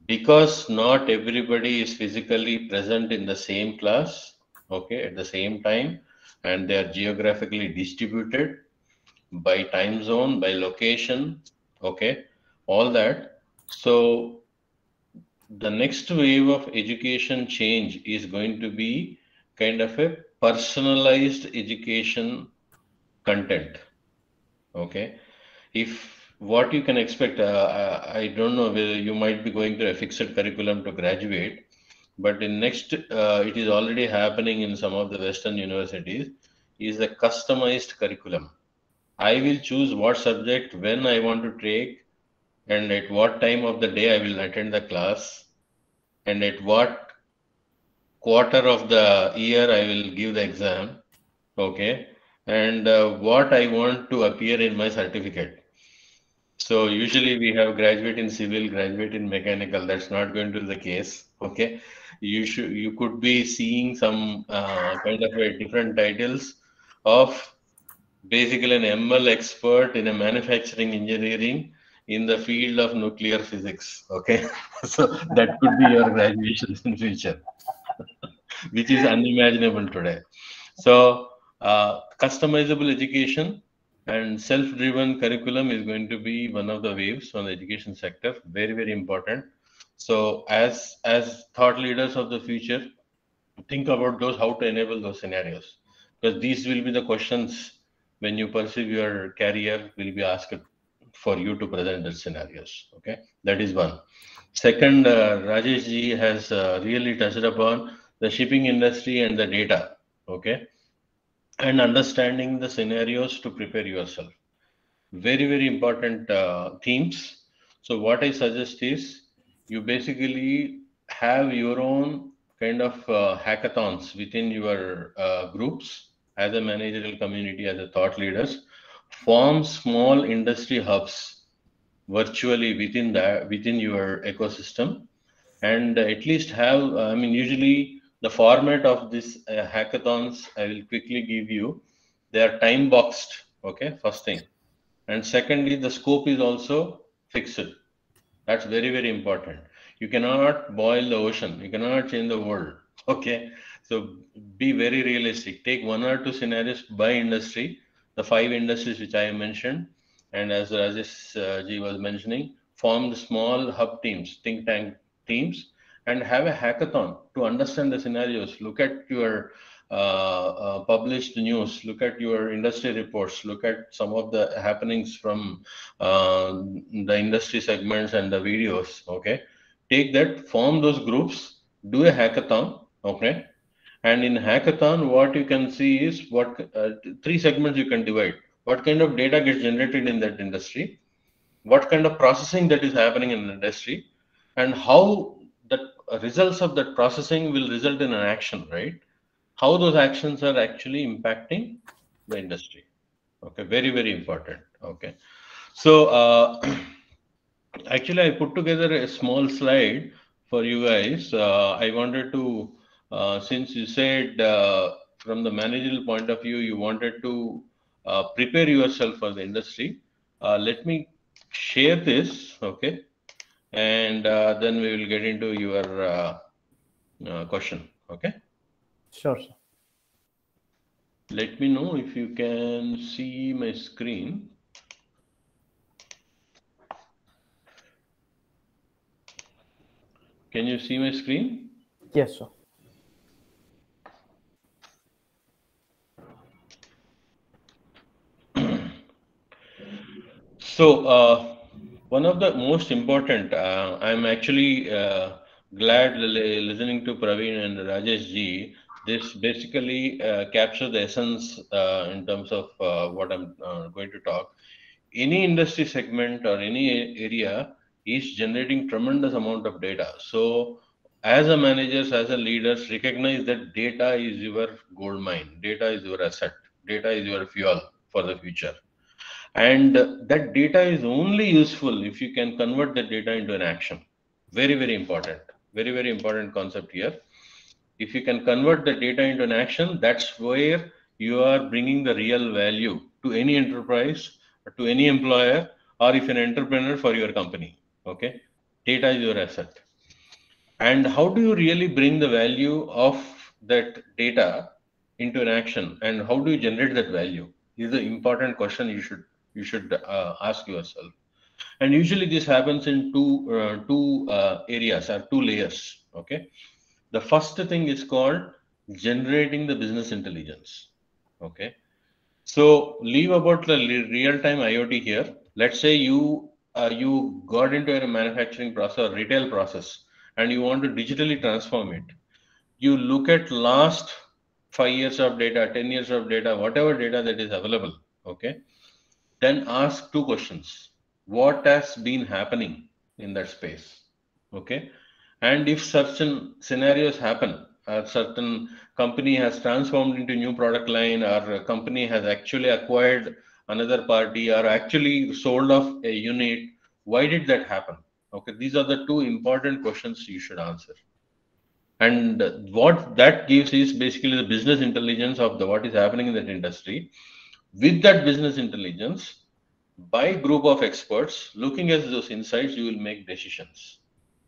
because not everybody is physically present in the same class, okay, at the same time, and they are geographically distributed by time zone, by location, okay, all that. So the next wave of education change is going to be kind of a personalized education content. Okay, if what you can expect, I don't know whether you might be going through a fixed curriculum to graduate, but in next, it is already happening in some of the Western universities, is a customized curriculum. I will choose what subject, when I want to take, and at what time of the day I will attend the class, and at what quarter of the year I will give the exam. Okay, and what I want to appear in my certificate. So usually we have graduate in civil, graduate in mechanical. That's not going to be the case. Okay, you could be seeing some kind of a different titles of basically an ML expert in a manufacturing engineering in the field of nuclear physics. Okay, so that could be your graduation in future, which is unimaginable today. So customizable education and self-driven curriculum is going to be one of the waves on the education sector. Very, very important. So as thought leaders of the future, think about those, how to enable those scenarios, because these will be the questions when you pursue your career will be asked for you to present the scenarios. Okay, that is one. Second, Rajesh ji has really touched upon the shipping industry and the data. Okay, and understanding the scenarios to prepare yourself. Very, very important themes. So what I suggest is you basically have your own kind of hackathons within your groups as a managerial community, as a thought leaders. Form small industry hubs virtually within your ecosystem, and at least have, I mean, usually the format of this hackathons, I will quickly give you. They are time boxed. Okay, first thing. And secondly, the scope is also fixed. That's very, very important. You cannot boil the ocean. You cannot change the world. Okay. So be very realistic. Take one or two scenarios by industry, the 5 industries which I mentioned. And as Rajesh ji was mentioning, form the small hub teams, think tank teams, and have a hackathon to understand the scenarios. Look at your published news, look at your industry reports, look at some of the happenings from the industry segments and the videos. Okay, take that, form those groups, do a hackathon. Okay, and in hackathon, what you can see is what 3 segments you can divide. What kind of data gets generated in that industry? What kind of processing that is happening in the industry, and how the results of that processing will result in an action, right? How those actions are actually impacting the industry. Okay, very, very important. Okay, so actually I put together a small slide for you guys. I wanted to, since you said from the managerial point of view, you wanted to prepare yourself for the industry. Let me share this, okay, and then we will get into your question. Okay. Sure, sir. Let me know if you can see my screen. Can you see my screen? Yes, sir. So one of the most important, I'm actually glad listening to Praveen and Rajesh ji. This basically captures the essence in terms of what I'm going to talk. Any industry segment or any area is generating tremendous amount of data. So as a managers, as a leaders, recognize that data is your gold mine. Data is your asset. Data is your fuel for the future. And that data is only useful if you can convert the data into an action. Very, very important. Very, very important concept here. If you can convert the data into an action, that's where you are bringing the real value to any enterprise, or to any employer, or if an entrepreneur for your company. Okay, data is your asset. And how do you really bring the value of that data into an action, and how do you generate that value? Is the important question you should ask yourself. And usually this happens in two areas or two layers. Okay. The first thing is called generating the business intelligence. Okay. So leave about the real-time IoT here. Let's say you got into a manufacturing process or retail process and you want to digitally transform it. You look at last 5 years of data, 10 years of data, whatever data that is available. Okay. Then ask two questions. What has been happening in that space? Okay. And if certain scenarios happen, a certain company has transformed into new product line, or a company has actually acquired another party, or actually sold off a unit, why did that happen? Okay, these are the two important questions you should answer. And what that gives is basically the business intelligence of what is happening in that industry. With that business intelligence, by group of experts, looking at those insights, you will make decisions.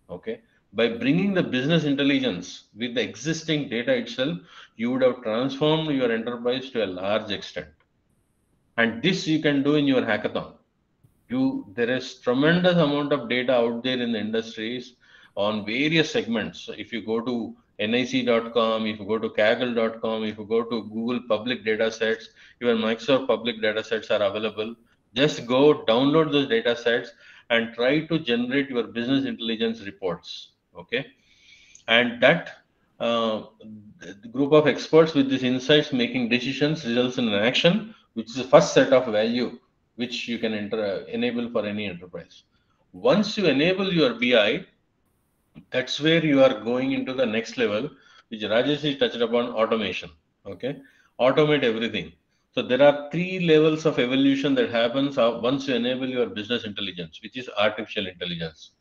Okay. By bringing the business intelligence with the existing data itself, you would have transformed your enterprise to a large extent. And this you can do in your hackathon. There is tremendous amount of data out there in the industries on various segments. If you go to nic.com, if you go to kaggle.com, if you go to Google public data sets, even Microsoft public data sets are available. Just go download those data sets and try to generate your business intelligence reports. Okay. And that the group of experts with these insights making decisions results in an action, which is the first set of value which you can enable for any enterprise. Once you enable your BI, that's where you are going into the next level, which Rajesh has touched upon, automation. Okay. Automate everything. So there are 3 levels of evolution that happens once you enable your business intelligence, which is artificial intelligence.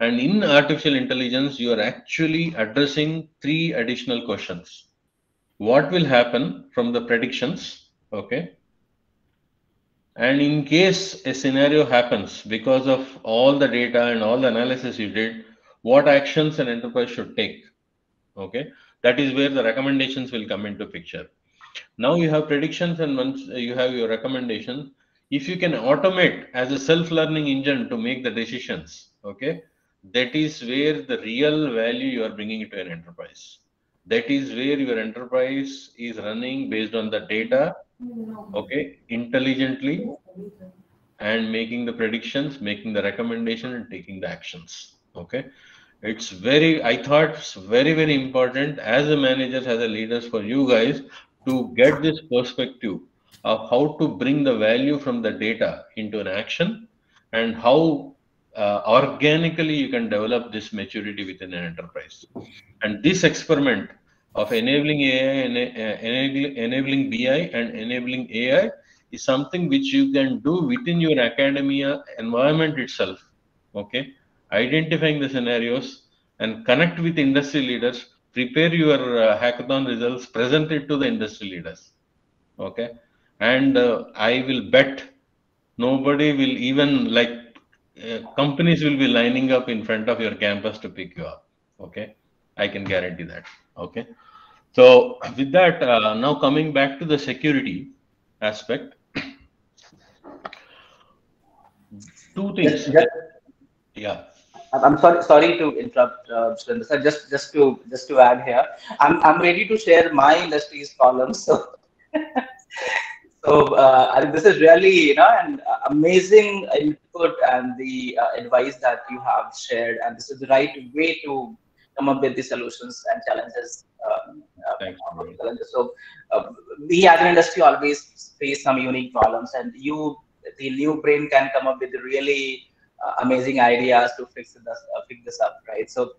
And in artificial intelligence, you are actually addressing 3 additional questions. What will happen from the predictions? Okay. And in case a scenario happens because of all the data and all the analysis you did, what actions an enterprise should take? Okay. That is where the recommendations will come into picture. Now you have predictions, and once you have your recommendation, if you can automate as a self-learning engine to make the decisions, okay, that is where the real value you are bringing into an enterprise. That is where your enterprise is running based on the data, okay, intelligently, and making the predictions, making the recommendation, and taking the actions. Okay. I thought it's very, very important as a managers, as a leaders, for you guys to get this perspective of how to bring the value from the data into an action, and how organically you can develop this maturity within an enterprise. And this experiment of enabling AI and enabling BI and enabling AI is something which you can do within your academia environment itself. Okay. Identifying the scenarios and connect with industry leaders, prepare your hackathon results, present it to the industry leaders. Okay. And I will bet nobody will even companies will be lining up in front of your campus to pick you up. Okay. I can guarantee that. Okay. So with that, now coming back to the security aspect, 2 things. Yeah. I'm sorry to interrupt, Surinder sir. Just to add here, I'm ready to share my industry's columns. So, I think this is really an amazing input and the advice that you have shared, and this is the right way to come up with the solutions and challenges. So we as an industry always face some unique problems, and the new brain can come up with really amazing ideas to fix this up, right? So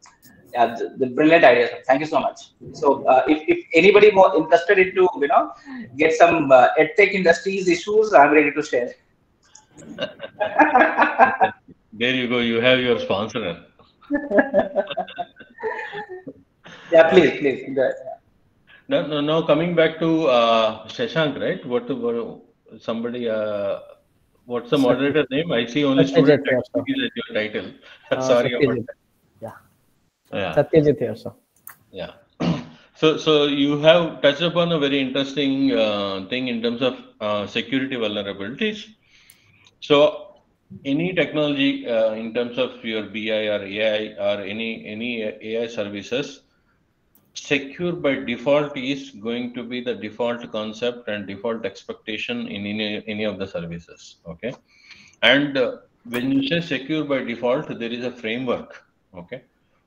yeah, the brilliant ideas. Thank you so much. So if anybody more interested into get some edtech industries issues, I'm ready to share. There you go. You have your sponsor. Yeah, please. Now coming back to Shashank, right? Somebody? What's the moderator name? I see only student as your title. Sorry about that. Yeah. Satyajit here, sir. Yeah. So you have touched upon a very interesting thing in terms of security vulnerabilities. So any technology in terms of your BI or AI or any AI services, secure by default is going to be the default concept and default expectation in any of the services. Okay, and when you say secure by default, there is a framework. Okay,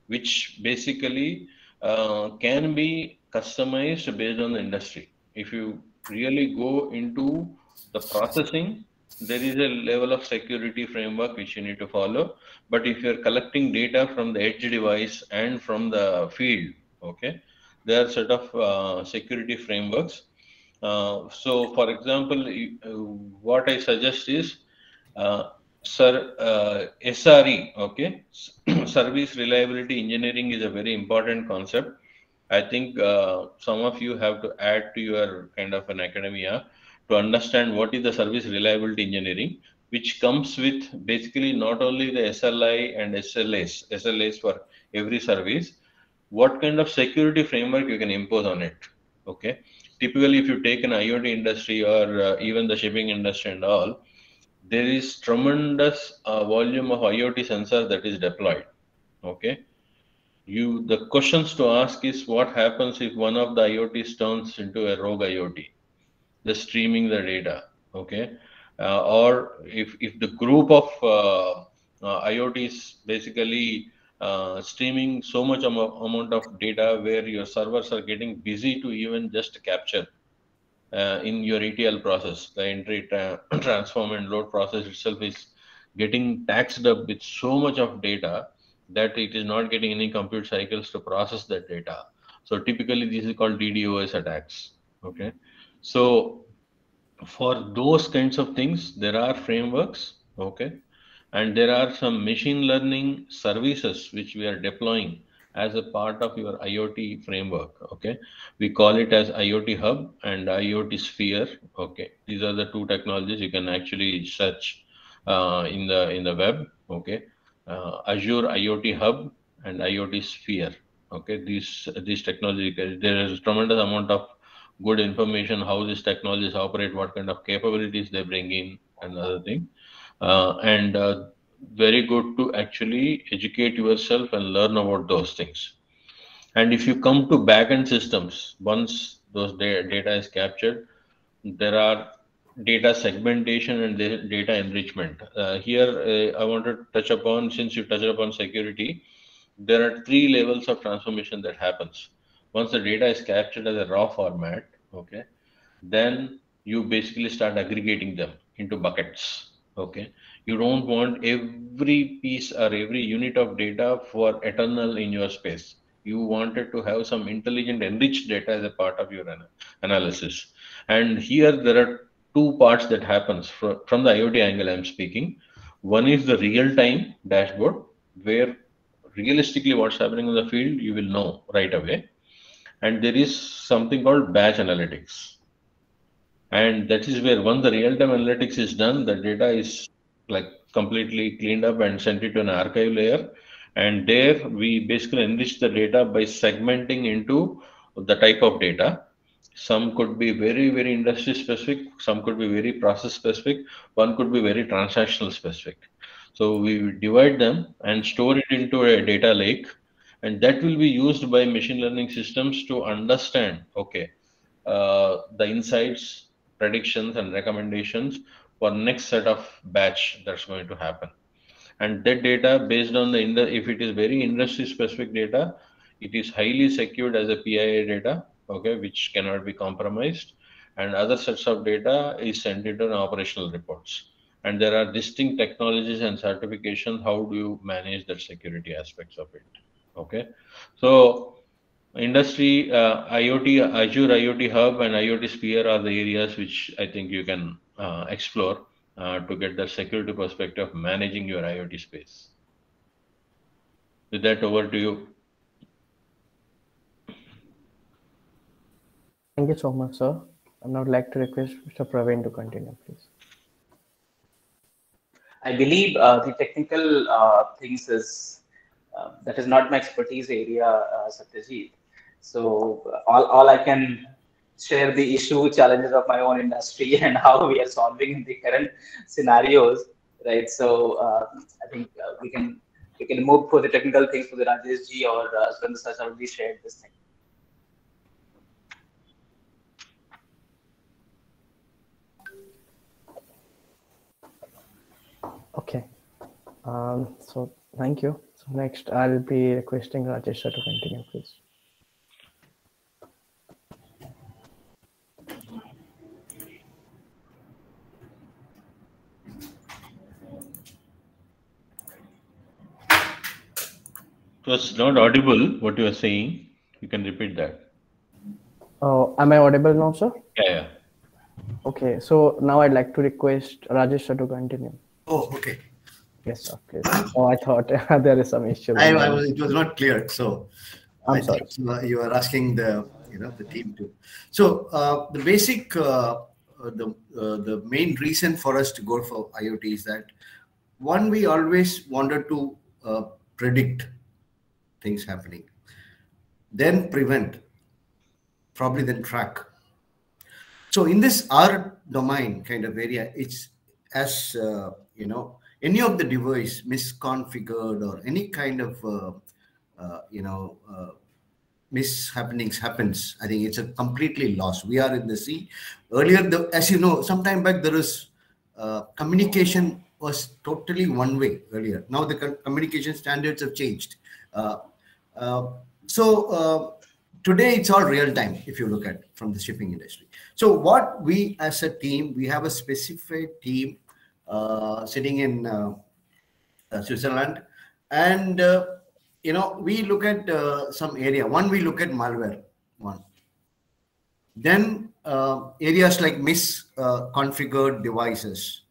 which basically can be customized based on the industry. If you really go into the processing, there is a level of security framework which you need to follow. But if you're collecting data from the edge device and from the field, okay, there are set of security frameworks. So, for example, what I suggest is, SRE, okay, service reliability engineering is a very important concept. I think some of you have to add to your kind of an academia to understand what is the service reliability engineering, which comes with basically not only the SLI and SLAs for every service, what kind of security framework you can impose on it. Okay, typically, if you take an IoT industry or even the shipping industry and all, there is tremendous volume of IoT sensor that is deployed. Okay, the questions to ask is what happens if one of the IoTs turns into a rogue IoT, just streaming the data. Okay, or if the group of IoTs basically streaming so much amount of data where your servers are getting busy to even just capture in your ETL process, the entry, transform and load process itself is getting taxed up with so much of data that it is not getting any compute cycles to process that data. So typically this is called DDoS attacks. Okay, so for those kinds of things, there are frameworks. Okay, and there are some machine learning services which we are deploying as a part of your IoT framework. Okay, we call it as IoT Hub and IoT Sphere. Okay, these are the two technologies you can actually search in the web. Okay, Azure IoT Hub and IoT Sphere. Okay, these technology, there is tremendous amount of good information how these technologies operate, what kind of capabilities they bring in, and other thing. And very good to actually educate yourself and learn about those things. And if you come to backend systems, once those data is captured, there are data segmentation and data enrichment. Here, I want to touch upon, since you touched upon security, there are 3 levels of transformation that happens. Once the data is captured as a raw format, okay, then you basically start aggregating them into buckets. Okay, you don't want every piece or every unit of data for eternal in your space. You wanted to have some intelligent enriched data as a part of your analysis. And here there are 2 parts that happens from the IoT angle I'm speaking. One is the real-time dashboard, where realistically what's happening in the field you will know right away. And there is something called batch analytics. And that is where once the real-time analytics is done, the data is like completely cleaned up and sent it to an archive layer. And there we basically enrich the data by segmenting into the type of data. Some could be very, very industry specific. Some could be very process specific. One could be very transactional specific. So we divide them and store it into a data lake. And that will be used by machine learning systems to understand, okay, the insights, predictions and recommendations for next set of batch that's going to happen. And that data based on if it is very industry specific data, it is highly secured as a PII data, okay, which cannot be compromised. And other sets of data is sent into an operational reports. And there are distinct technologies and certifications. How do you manage the security aspects of it? Okay, so industry, IoT, Azure IoT Hub and IoT Sphere are the areas which I think you can explore to get the security perspective of managing your IoT space. With that, over to you. Thank you so much, sir. And I would like to request Mr. Praveen to continue, please. I believe the technical things is that is not my expertise area, Satyajit. So all I can share the issue challenges of my own industry and how we are solving in the current scenarios. right? So I think we can move for the technical things for the Rajesh ji or Surendra sir has already shared this thing. Okay. So thank you. So next, I'll be requesting Rajesh sir to continue, please. It was not audible what you were saying. You can repeat that. Oh, am I audible now, sir? Yeah. Okay. So now I'd like to request Rajesh sir to continue. Oh, okay. Yes, sir, please. Oh, I thought there is some issue. It was not clear, so I'm sorry. think you are asking the team to. So the basic the main reason for us to go for IoT is that one, we always wanted to predict things happening, then prevent, probably then track. So in this R domain kind of area, it's as any of the device misconfigured or any kind of mishappenings happens, I think it's a completely lost. We are in the sea. Earlier, as you know, sometime back there was communication was totally one way earlier. Now the communication standards have changed. Today it's all real time if you look at from the shipping industry. So what we as a team, we have a specific team sitting in Switzerland, and we look at some area. One, we look at malware. One, then areas like misconfigured devices,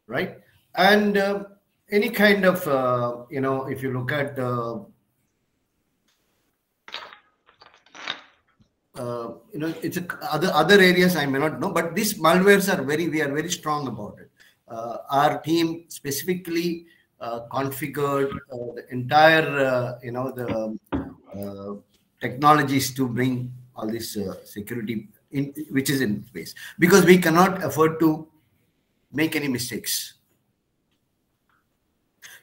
right? And any kind of if you look at it's other areas I may not know, but these malwares are we are very strong about it. Our team specifically configured the entire technologies to bring all this security in, which is in place, because we cannot afford to make any mistakes.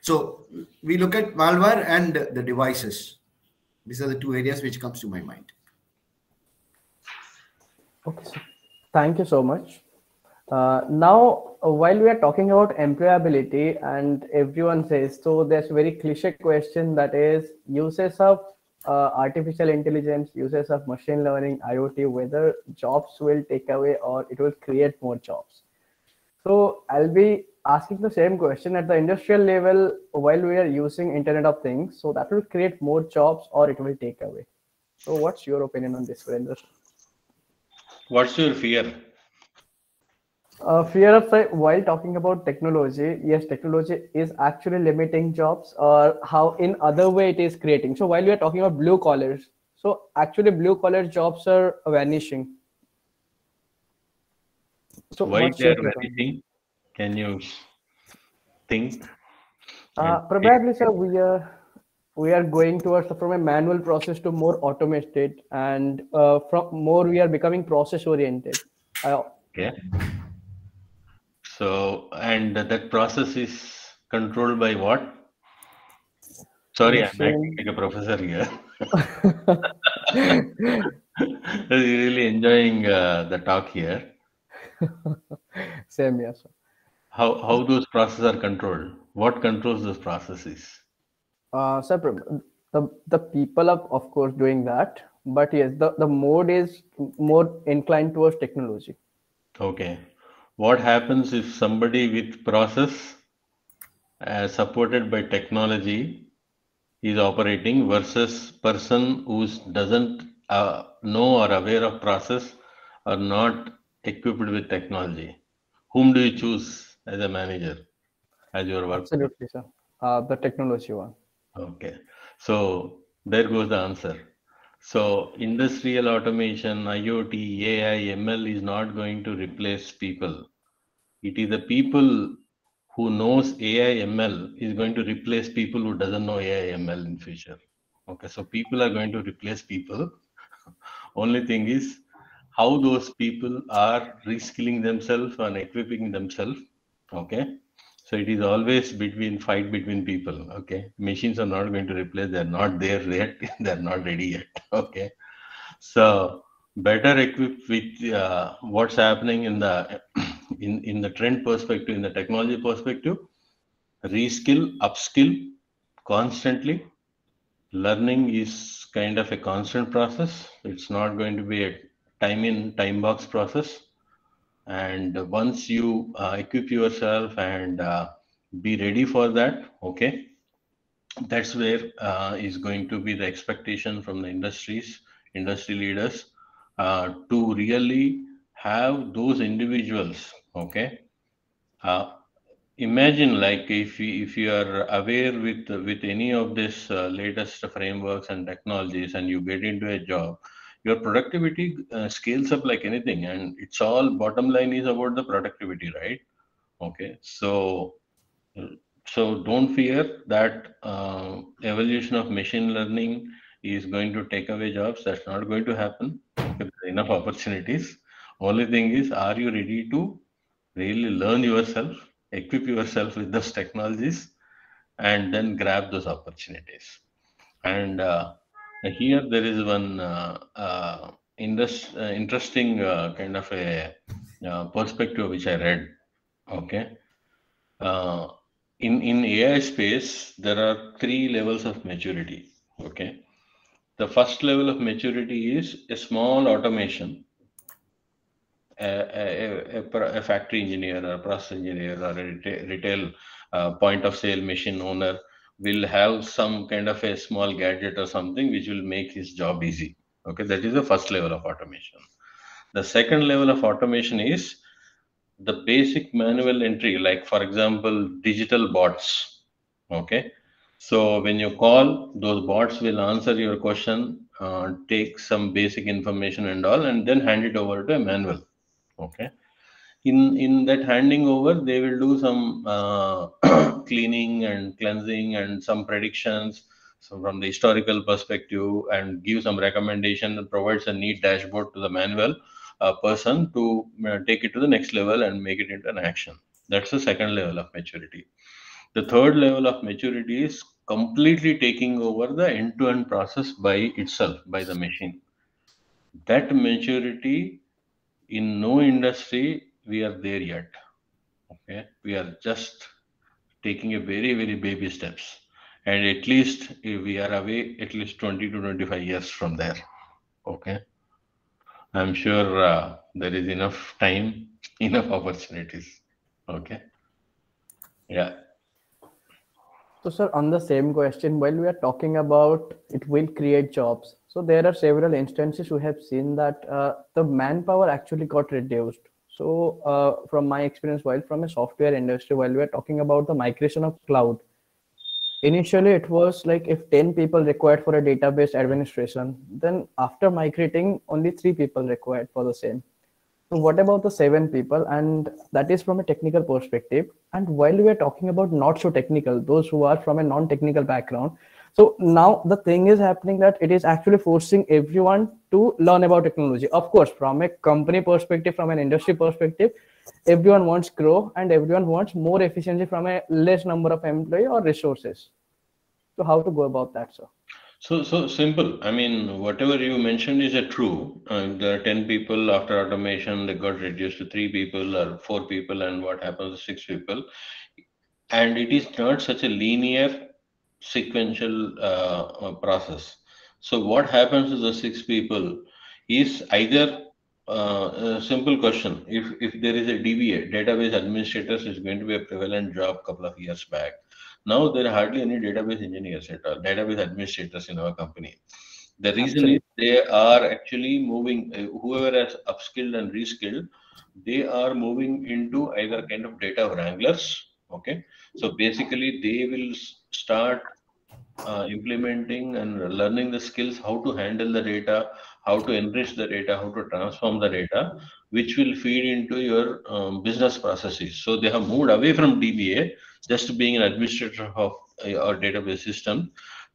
So we look at malware and the devices. These are the two areas which comes to my mind. Okay, so thank you so much. Now, while we are talking about employability, and everyone says, so there's a very cliche question, that is uses of artificial intelligence, uses of machine learning, IoT, whether jobs will take away or it will create more jobs. So I'll be asking the same question at the industrial level. While we are using Internet of Things, so that will create more jobs or it will take away. So what's your opinion on this, Surendra? What's your fear? Fear of, while talking about technology, yes, technology is actually limiting jobs, or how in other way it is creating. So while we are talking about blue collars, so actually blue collar jobs are vanishing. So why they are vanishing? Can you think? Probably, sir, we are going towards from a manual process to more automated, and from more we are becoming process oriented. Okay. So, and that process is controlled by what? Sorry, I'm acting like a professor here. Really enjoying the talk here. Same, yes, sir. How those processes are controlled? What controls those processes? Sir, the people are of course doing that, but yes, the mode is more inclined towards technology. Okay. What happens if somebody with process supported by technology is operating versus person who doesn't know or aware of process or not equipped with technology? Whom do you choose as a manager, as your work? Absolutely, sir. The technology one. Okay. So there goes the answer. So industrial automation, IoT, AI, ML is not going to replace people. It is the people who knows AI, ML is going to replace people who doesn't know AI, ML in future. Okay, so people are going to replace people. Only thing is how those people are reskilling themselves and equipping themselves Okay. So it is always fight between people. Okay. Machines are not going to replace, they're not there yet, they're not ready yet. Okay. So better equipped with what's happening in the in the trend perspective, in the technology perspective, reskill, upskill constantly. Learning is kind of a constant process. It's not going to be a time in, time box process. And once you equip yourself and be ready for that, okay, that's where is going to be the expectation from the industry leaders, to really have those individuals, okay. Uh, Imagine like if you are aware with any of this latest frameworks and technologies, and you get into a job, your productivity scales up like anything, and it's all bottom line is about the productivity, right? Okay, so don't fear that evolution of machine learning is going to take away jobs. That's not going to happen. Okay, there are enough opportunities. Only thing is, are you ready to really learn yourself, equip yourself with those technologies, and then grab those opportunities? And here there is one interesting kind of a perspective which I read. Okay. Uh, in AI space, there are three levels of maturity. Okay. The first level of maturity is a small automation. A factory engineer or a process engineer or a retail point of sale machine owner will have some kind of a small gadget or something which will make his job easy. Okay, that is the first level of automation. The second level of automation is the basic manual entry, like for example, digital bots. Okay, so when you call, those bots will answer your question, take some basic information and all, and then hand it over to a manual. Okay, in that handing over, they will do some cleaning and cleansing and some predictions, so from the historical perspective, and give some recommendation and provides a neat dashboard to the manual person to take it to the next level and make it into an action. That's the second level of maturity. The third level of maturity is completely taking over the end-to-end process by itself, by the machine. That maturity, in no industry we are there yet. Okay, we are just taking a very baby steps, and at least we are away at least 20 to 25 years from there. Okay, I'm sure there is enough time, enough opportunities. Okay, yeah. So, sir, on the same question, while we are talking about it will create jobs, so there are several instances we have seen that the manpower actually got reduced. So, from my experience, while from a software industry, while we are talking about the migration of cloud, initially it was like if 10 people required for a database administration, then after migrating, only 3 people required for the same. So what about the 7 people? And that is from a technical perspective. And while we are talking about not so technical, those who are from a non-technical background, so now the thing is happening that it is actually forcing everyone to learn about technology. Of course, from a company perspective, from an industry perspective, everyone wants grow and everyone wants more efficiency from a less number of employee or resources. So how to go about that, sir? So simple. I mean, whatever you mentioned is a true. There are 10 people after automation, they got reduced to 3 people or 4 people, and what happens to 6 people. And it is not such a linear sequential process. So what happens to the 6 people is either a simple question. If there is a DBA, database administrators, is going to be a prevalent job a couple of years back. Now there are hardly any database engineers at all, database administrators in our company. The reason is they are actually moving, whoever has upskilled and reskilled, they are moving into either kind of data wranglers. Okay, so basically they will start implementing and learning the skills how to handle the data, how to enrich the data, how to transform the data, which will feed into your business processes. So they have moved away from DBA, just being an administrator of our database system,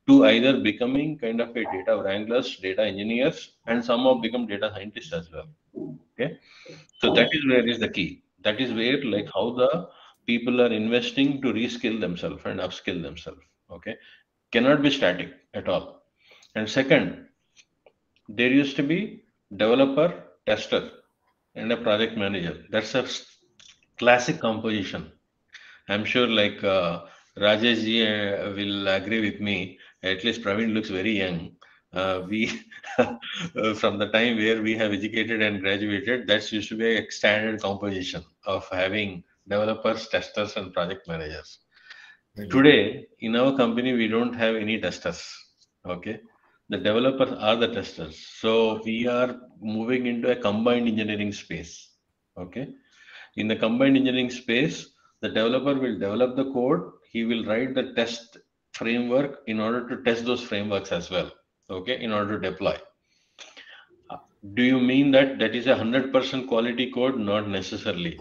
to either becoming kind of a data wranglers, data engineers, and some have become data scientists as well. Okay, so that is where is the key. That is where, like, how the people are investing to reskill themselves and upskill themselves. Okay, cannot be static at all. And second, there used to be developer, tester, and a project manager. That's a classic composition. I'm sure like Rajesh ji will agree with me. At least Praveen looks very young. We from the time where we have educated and graduated, that used to be a standard composition of having developers, testers, and project managers. Today, in our company, we don't have any testers. Okay, the developers are the testers. So we are moving into a combined engineering space. Okay, in the combined engineering space, the developer will develop the code. He will write the test framework in order to test those frameworks as well. Okay, in order to deploy. Do you mean that that is a 100% quality code? Not necessarily.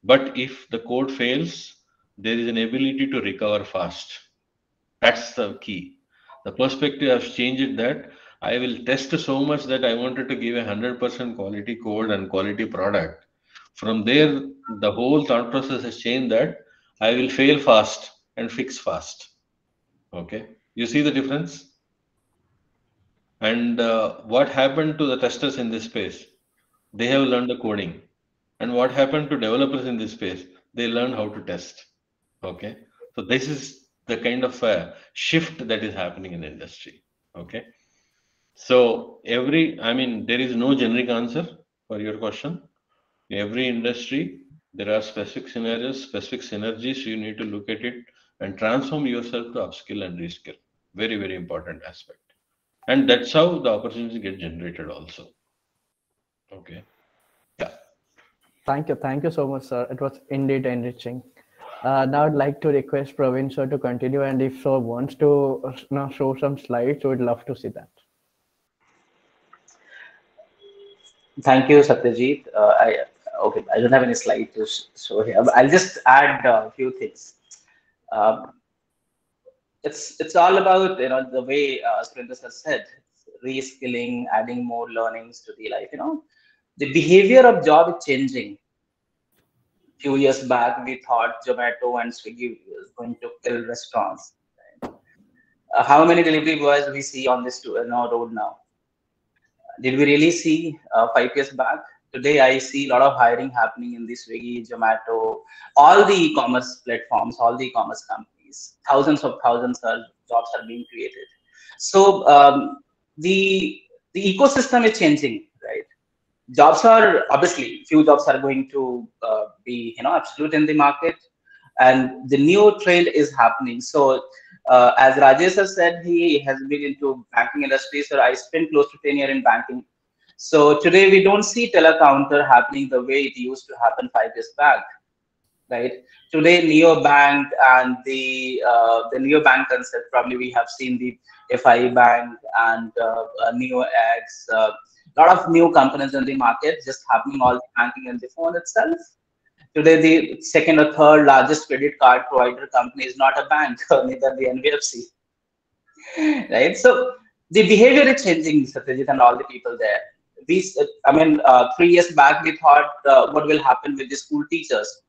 But if the code fails, there is an ability to recover fast. That's the key. The perspective has changed that I will test so much that I wanted to give a 100% quality code and quality product. From there, the whole thought process has changed that I will fail fast and fix fast. Okay, you see the difference? And what happened to the testers in this space? They have learned the coding. And what happened to developers in this space? They learn how to test. Okay, so this is the kind of shift that is happening in the industry. Okay, so I mean, there is no generic answer for your question. In every industry, there are specific scenarios, specific synergies. You need to look at it and transform yourself to upskill and reskill. Very, very important aspect. And that's how the opportunities get generated also. Okay. Yeah. Thank you so much, sir. It was indeed enriching. Now I'd like to request Praveen sir to continue, and if so wants to show some slides, we'd love to see that. Thank you, Satyajit. I don't have any slide to show here, but I'll just add a few things. It's all about the way Surinder has said, reskilling, adding more learnings to the life. The behavior of job is changing. Few years back, we thought Zomato and Swiggy was going to kill restaurants. How many delivery boys we see on this road now? Did we really see 5 years back? Today, I see a lot of hiring happening in the Swiggy, Zomato, all the e-commerce platforms, all the e-commerce companies. Thousands of jobs are being created. So the ecosystem is changing, right? Jobs are obviously few jobs are going to be absolute in the market, and the new trend is happening. So as Rajesh has said, he has been into banking industry. So I spent close to 10 years in banking. So today we don't see telecounter happening the way it used to happen 5 years back, right? Today neobank and the neobank concept, probably we have seen the FI Bank and NeoX. Lot of new companies in the market just happening, all the banking in the phone itself. Today, the second or third largest credit card provider company is not a bank, neither the NBFC, right? So the behavior is changing, Satyajit, and all the people there. 3 years back, we thought what will happen with the school teachers.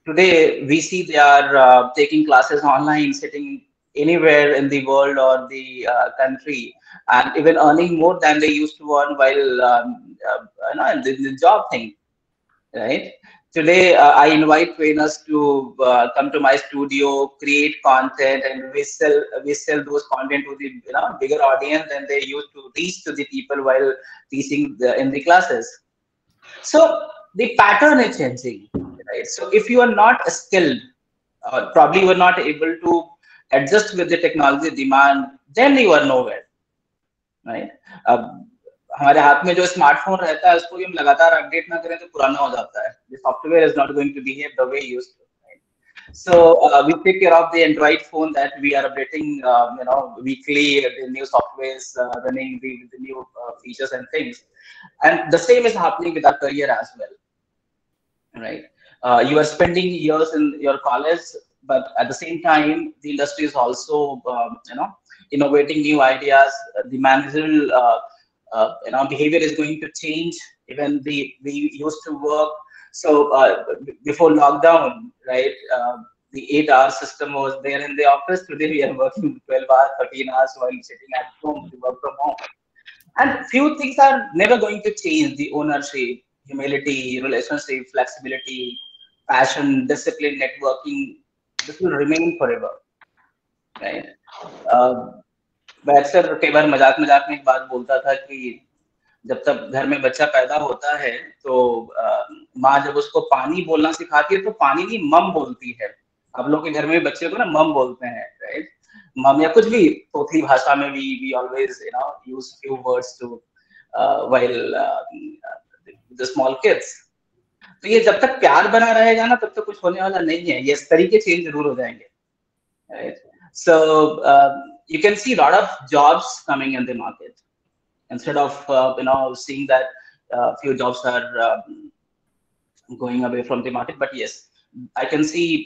Today, we see they are taking classes online, sitting anywhere in the world or the country, and even earning more than they used to earn while the job thing, right? Today, I invite trainers to come to my studio, create content, and we sell those content to the bigger audience than they used to reach to the people while teaching in the classes. So the pattern is changing, right? So if you are not skilled, probably you are not able to adjust with the technology demand, then you are nowhere, right? हमारे हाथ में जो smartphone रहता है उसको हम लगातार update ना करें तो पुराना हो जाता है. The software is not going to behave the way it used to. Right? So we take care of the Android phone that we are updating, weekly, the new softwares, running the new features and things, and the same is happening with our career as well. Right? You are spending years in your college, but at the same time, the industry is also, innovating new ideas. The managerial, behavior is going to change. Even we used to work So before lockdown, right, the 8-hour system was there in the office. Today we are working 12 hours, 13 hours while sitting at home to work from home. And few things are never going to change: the ownership, humility, relationship, flexibility, passion, discipline, networking. This will remain forever, right? मैं अक्सर कई बार मजाक मजाक में एक बात बोलता था कि जब तक घर में बच्चा पैदा होता है तो माँ जब उसको पानी बोलना सिखाती है तो पानी नहीं मम बोलती है। आप लोग के घर में बच्चे को ना मम बोलते हैं, राइट? मम या कुछ भी तोतली भाषा में we always use few words to while the small kids. तो ये जब तक प्यार बना रहेगा ना तब तक कुछ होने वाला नहीं है। ये इस तरीके चेंज जरूर हो जाएंगे, right? So you can see a lot of jobs coming in the market instead of seeing that few jobs are going away from the market. But yes, I can see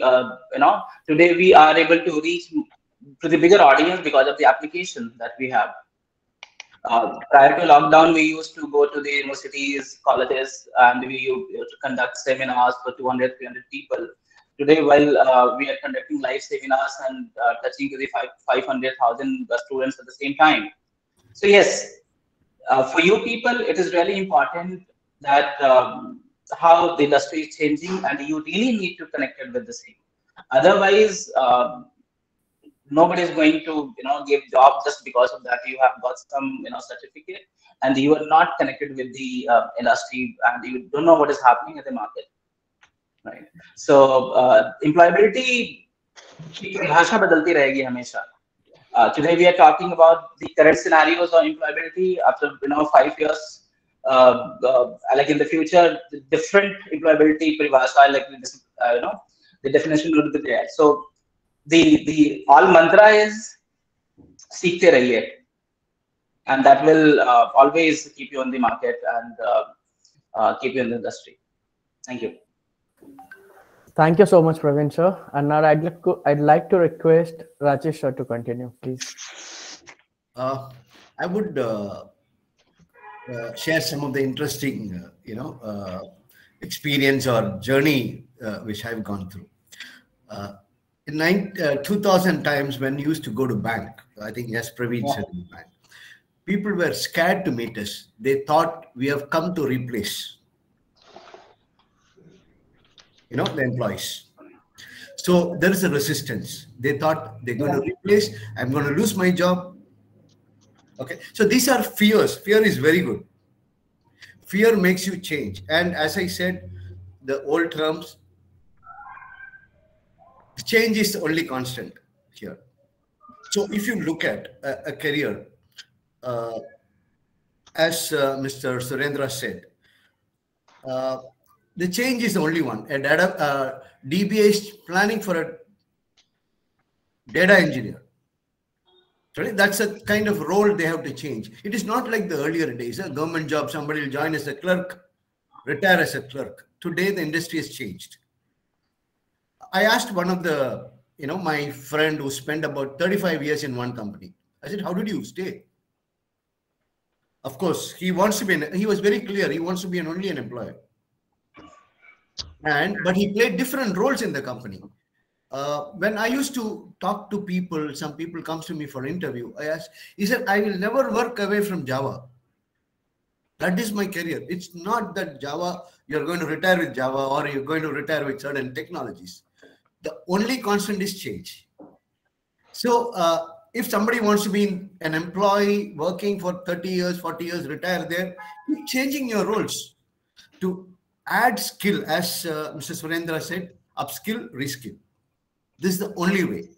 today we are able to reach to the bigger audience because of the application that we have. Prior to lockdown, we used to go to the universities, colleges, and we used to conduct seminars for 200, 300 people. Today, while we are conducting live seminars and touching to the 500,000 students at the same time. So yes, for you people, it is really important that how the industry is changing, and you really need to connect it with the same. Otherwise, nobody is going to give job just because of that. You have got some certificate, and you are not connected with the industry, and you don't know what is happening in the market. Right. So employability की भाषा बदलती रहेगी हमेशा. Today we are talking about the current scenarios of employability. After 5 years, like in the future, the different employability परिभाषा, like the definition would be there. So the all mantra is सीखते रहिए, and that will always keep you on the market and keep you in the industry. Thank you. Thank you so much, Praveen sir. And now I'd like to request Rajesh sir to continue, please. I would share some of the interesting, experience or journey which I've gone through. In 2000 times when you used to go to bank, I think yes, Praveen said in bank, people were scared to meet us. They thought we have come to replace the employees. So there is a resistance. They thought they're going to replace, I'm going to lose my job. Okay. So these are fears. Fear is very good. Fear makes you change. And as I said, the old terms, change is the only constant here. So if you look at a career, as Mr. Surendra said, the change is the only one. A DBA is planning for a data engineer. Right? That's a kind of role they have to change. It is not like the earlier days. A government job, somebody will join as a clerk, retire as a clerk. Today, the industry has changed. I asked one of the, my friend who spent about 35 years in one company. I said, how did you stay? Of course, he wants to be, he was very clear. He wants to be only an employer. But he played different roles in the company. When I used to talk to people, some people comes to me for interview. I asked, he said, I will never work away from Java. That is my career. It's not that Java, you're going to retire with Java or you're going to retire with certain technologies. The only constant is change. So if somebody wants to be an employee working for 30 years, 40 years, retire there, keep changing your roles to add skill, as Mr. Surendra said, upskill, reskill. This is the only way.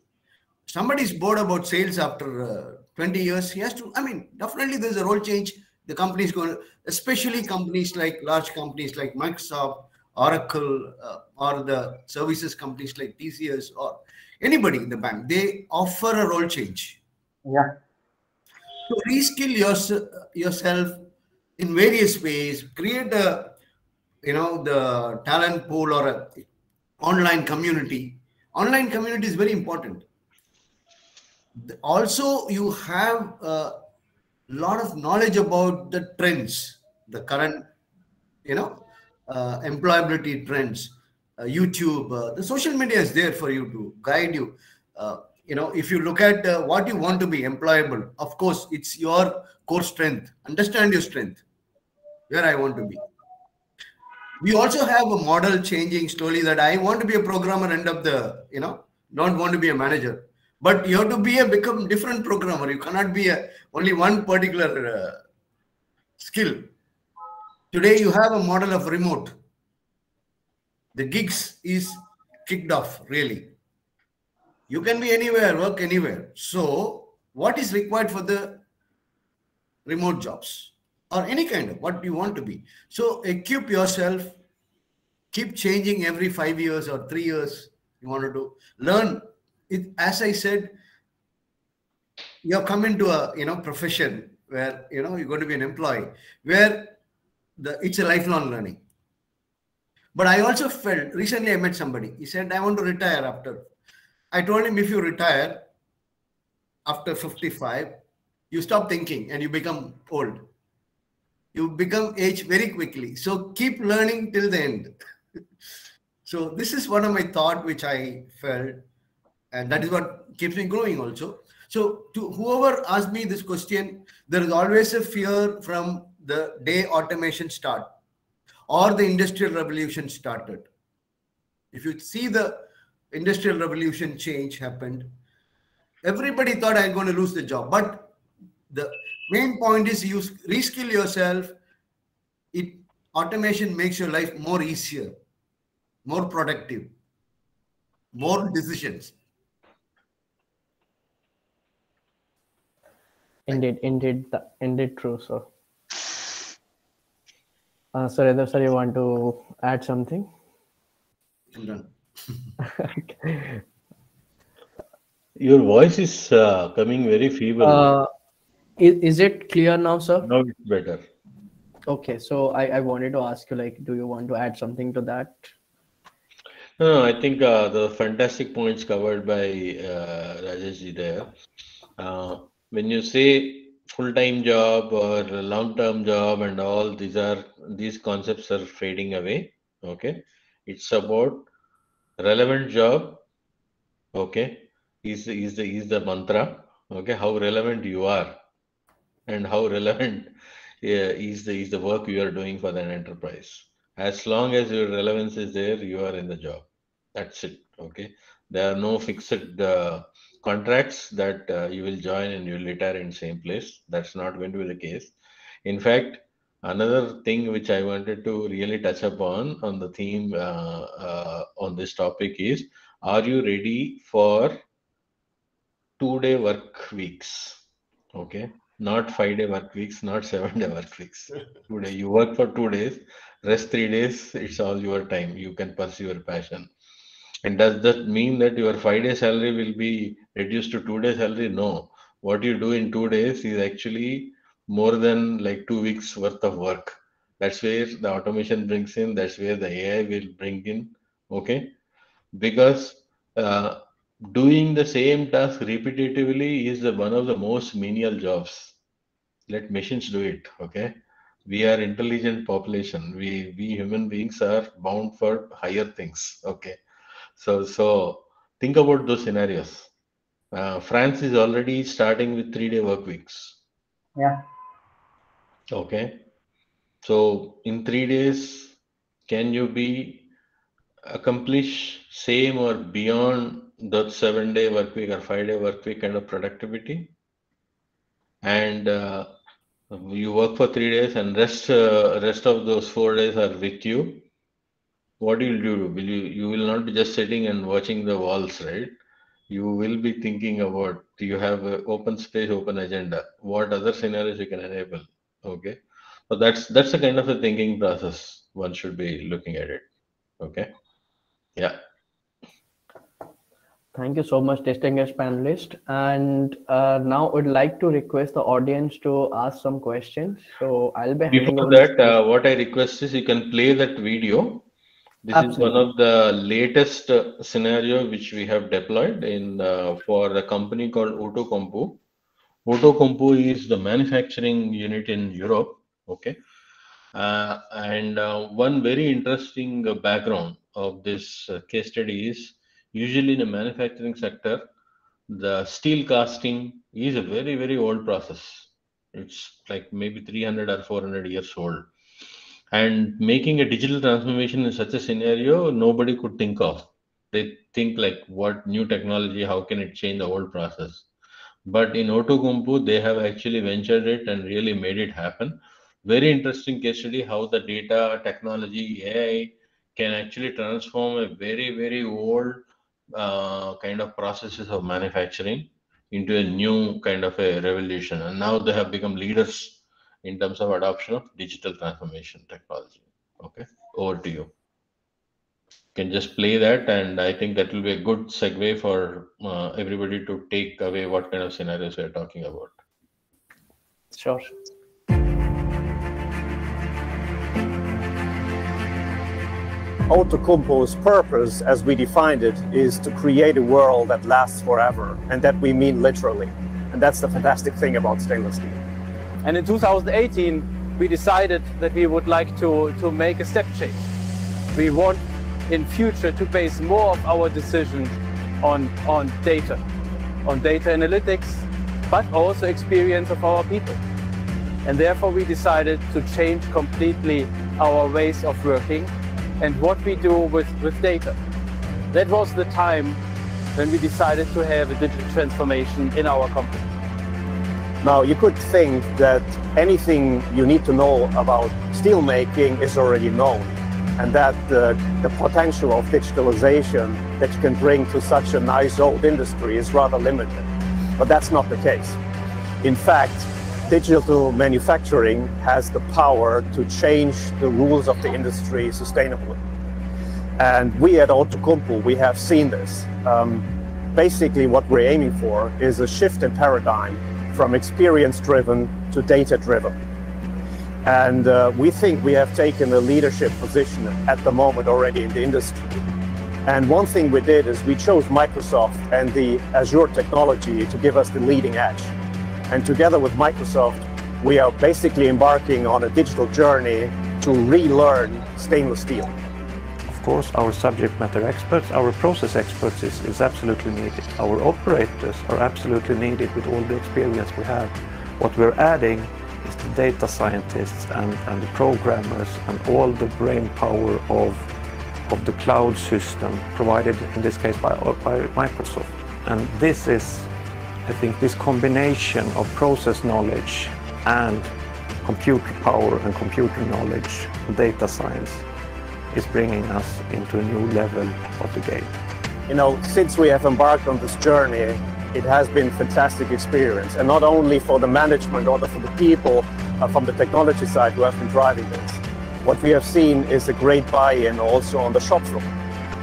Somebody is bored about sales after 20 years. He has to, definitely there's a role change. The company is going to, especially companies like large companies like Microsoft, Oracle, or the services companies like TCS or anybody in the bank, they offer a role change. Yeah. So reskill yourself in various ways, create a the talent pool or a online community. Online community is very important. Also, you have a lot of knowledge about the trends, the current, employability trends, YouTube, the social media is there for you to guide you. If you look at what you want to be employable, of course, it's your core strength. Understand your strength, where I want to be. We also have a model changing slowly that I want to be a programmer, end up don't want to be a manager. But you have to become different programmer. You cannot be only one particular skill. Today you have a model of remote. The gigs is kicked off, really. You can be anywhere, work anywhere. So what is required for the remote jobs or any kind of what you want to be? So equip yourself, keep changing every 5 years or 3 years. You want to learn it. As I said, you have come into a profession where you're going to be an employee, where it's a lifelong learning. But I also felt, recently I met somebody, he said, I want to retire after. I told him, if you retire after 55, you stop thinking and you become old. You become age very quickly. So keep learning till the end. So this is one of my thoughts which I felt, and that is what keeps me growing also. So to whoever asked me this question, there is always a fear from the day automation start or the industrial revolution started. If you see the industrial revolution change happened, everybody thought I'm going to lose the job. But the main point is you reskill yourself. Automation makes your life more easier, more productive, more decisions. Indeed true, sir. Surendra sir, you want to add something? I'm done. Your voice is coming very feeble. Is it clear now, sir? Now it's better. Okay, so I wanted to ask you, do you want to add something to that? No, I think the fantastic points covered by Rajesh there. When you say full-time job or long-term job and all, these concepts are fading away. Okay, it's about relevant job. Okay, is the mantra. Okay, how relevant you are, and how relevant is the work you are doing for an enterprise. As long as your relevance is there, you are in the job. That's it. Okay, there are no fixed contracts that you will join and you will retire in the same place. That's not going to be the case. In fact, another thing which I wanted to really touch upon on the theme on this topic is, are you ready for 2-day work weeks? Okay, not 5-day work weeks, not 7-day work weeks. 2-day, you work for 2 days, rest 3 days, it's all your time. You can pursue your passion. And does that mean that your 5-day salary will be reduced to 2-day salary? No. What you do in 2 days is actually more than like 2 weeks worth of work. That's where the automation brings in. That's where the AI will bring in. Okay, because doing the same task repetitively is one of the most menial jobs. Let machines do it. Okay, we are intelligent population. We human beings are bound for higher things. Okay. So think about those scenarios. France is already starting with 3-day work weeks. Yeah. Okay. So in 3 days, can you accomplish same or beyond that 7-day work week or 5-day work week kind of productivity? And you work for 3 days and rest of those 4 days are with you. What do you do? You will not be just sitting and watching the walls, right? You will be thinking about, you have an open space, open agenda. What other scenarios you can enable? Okay, so that's the kind of a thinking process one should be looking at it. Okay, yeah. Thank you so much, distinguished panelist. And now I would like to request the audience to ask some questions. So I'll be Before that, what I request is you can play that video. This Absolutely. is one of the latest scenario which we have deployed in for a company called Outokumpu. Outokumpu is the manufacturing unit in Europe. Okay, And one very interesting background of this case study is usually in the manufacturing sector, the steel casting is a very, very old process. It's like maybe 300 or 400 years old. And making a digital transformation in such a scenario, nobody could think of. They think like, what new technology, how can it change the old process? But in Outokumpu, they have actually ventured it and really made it happen. Very interesting case study how the data, technology, AI can actually transform a very, very old kind of processes of manufacturing into a new kind of a revolution. And now they have become leaders in terms of adoption of digital transformation technology. Okay, over to you. Can just play that, and I think that will be a good segue for everybody to take away what kind of scenarios we are talking about. Sure. Outokumpu's purpose, as we defined it, is to create a world that lasts forever, and that we mean literally. And that's the fantastic thing about stainless steel. And in 2018, we decided that we would like to make a step change. We want in future to base more of our decisions on data analytics, but also experience of our people. And therefore we decided to change completely our ways of working and what we do with data. That was the time when we decided to have a digital transformation in our company. Now, you could think that anything you need to know about steel making is already known, and that the potential of digitalization that you can bring to such a nice old industry is rather limited. But that's not the case. In fact, digital manufacturing has the power to change the rules of the industry sustainably. And we at Outokumpu, we have seen this. Basically, what we're aiming for is a shift in paradigm from experience-driven to data-driven. And we think we have taken a leadership position at the moment already in the industry. And one thing we did is we chose Microsoft and the Azure technology to give us the leading edge. And together with Microsoft, we are basically embarking on a digital journey to relearn stainless steel. Of course, our subject matter experts, our process experts is absolutely needed. Our operators are absolutely needed with all the experience we have. What we're adding is the data scientists and the programmers and all the brain power of the cloud system provided in this case by Microsoft. And this is, I think, this combination of process knowledge and computer power and computer knowledge, data science, is bringing us into a new level of the game. You know, since we have embarked on this journey, it has been a fantastic experience, and not only for the management or for the people from the technology side who have been driving this. What we have seen is a great buy-in also on the shop floor,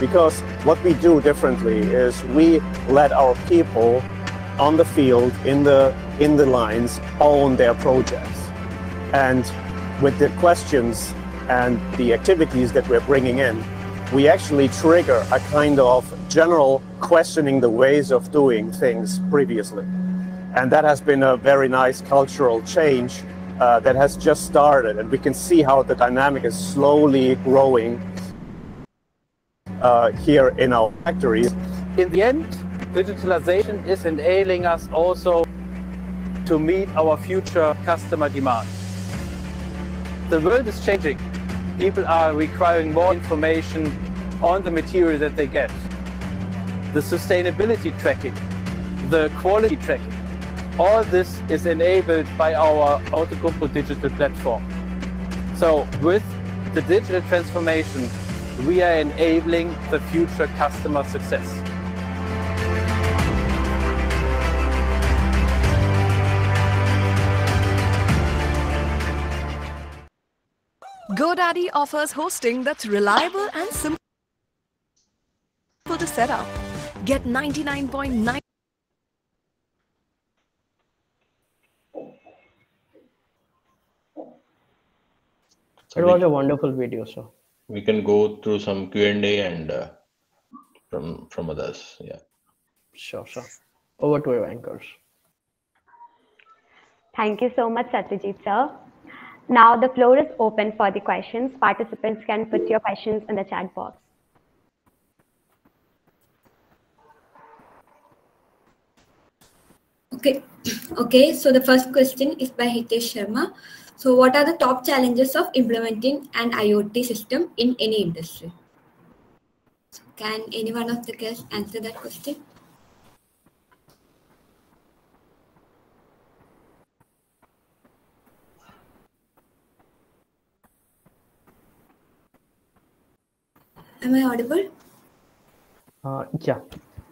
because what we do differently is we let our people on the field, in the lines, own their projects. And with the questions and the activities that we're bringing in, we actually trigger a kind of general questioning the ways of doing things previously. And that has been a very nice cultural change that has just started, and we can see how the dynamic is slowly growing here in our factories. In the end, digitalization is enabling us also to meet our future customer demand. The world is changing. People are requiring more information on the material that they get. The sustainability tracking, the quality tracking, all this is enabled by our Outokumpu digital platform. So with the digital transformation, we are enabling the future customer success. GoDaddy offers hosting that's reliable and simple to set up. Get 99.9. It was a wonderful video, sir. We can go through some Q&A and from others. Yeah. Sure, sir. Over to your anchors. Thank you so much, Satyajit sir. Now the floor is open for the questions. Participants can put your questions in the chat box. Okay. So the first question is by Hitesh Sharma. So what are the top challenges of implementing an IoT system in any industry? So can any one of the guests answer that question? Am I audible? Yeah.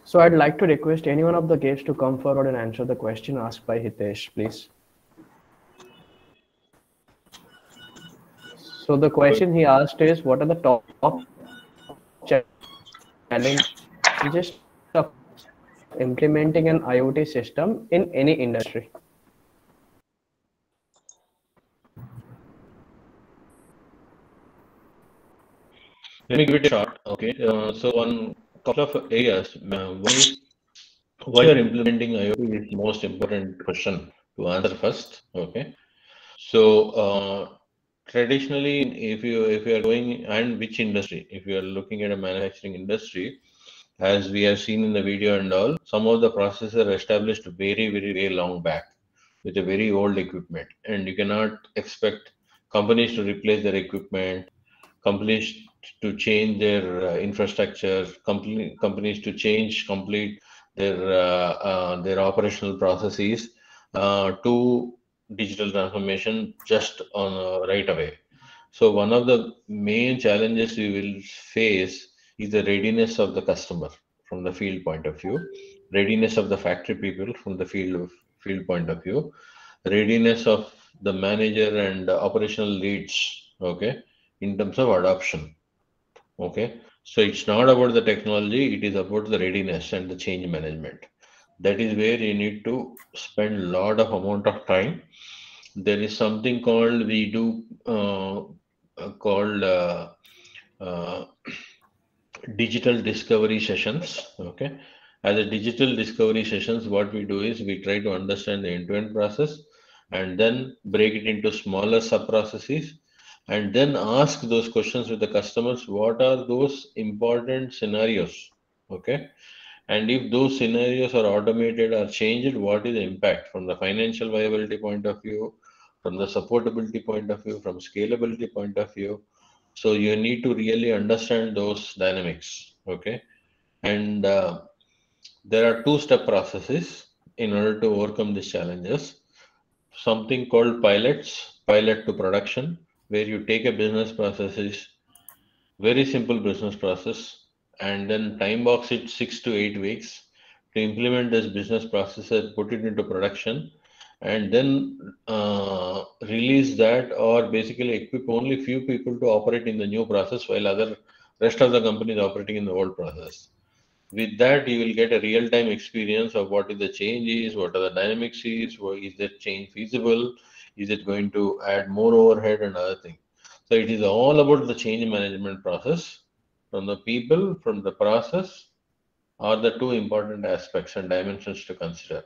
So I'd like to request any one of the guests to come forward and answer the question asked by Hitesh, please. So the question he asked is, what are the top challenges of implementing an IoT system in any industry? Let me give it a shot. Okay. So one couple of areas. Why you're implementing IoT is the most important question to answer first. Okay. So traditionally, if you are going, and which industry, if you are looking at a manufacturing industry, as we have seen in the video and all, some of the processes are established very long back with a very old equipment, and you cannot expect companies to replace their equipment, companies to change their infrastructure, companies to change complete their operational processes to digital transformation just on right away. So one of the main challenges we will face is the readiness of the customer from the field point of view, readiness of the factory people from the field point of view, readiness of the manager and operational leads, okay, in terms of adoption. Okay, so it's not about the technology, it is about the readiness and the change management. That is where you need to spend a lot of amount of time. There is something called digital discovery sessions. Okay, as a digital discovery sessions, what we do is we try to understand the end-to-end process and then break it into smaller sub-processes, and then ask those questions with the customers. What are those important scenarios? Okay, and if those scenarios are automated or changed, what is the impact from the financial viability point of view, from the supportability point of view, from scalability point of view? So you need to really understand those dynamics. Okay, and there are two-step processes in order to overcome these challenges. Something called pilots, pilot to production, where you take a business processes, very simple business process, and then time box it 6 to 8 weeks to implement this business process and put it into production, and then release that, or basically equip only few people to operate in the new process while rest of the company is operating in the old process. With that, you will get a real-time experience of what is the change is, what are the dynamics is that change feasible, is it going to add more overhead and other things. So it is all about the change management process. From the people, from the process, are the two important aspects and dimensions to consider.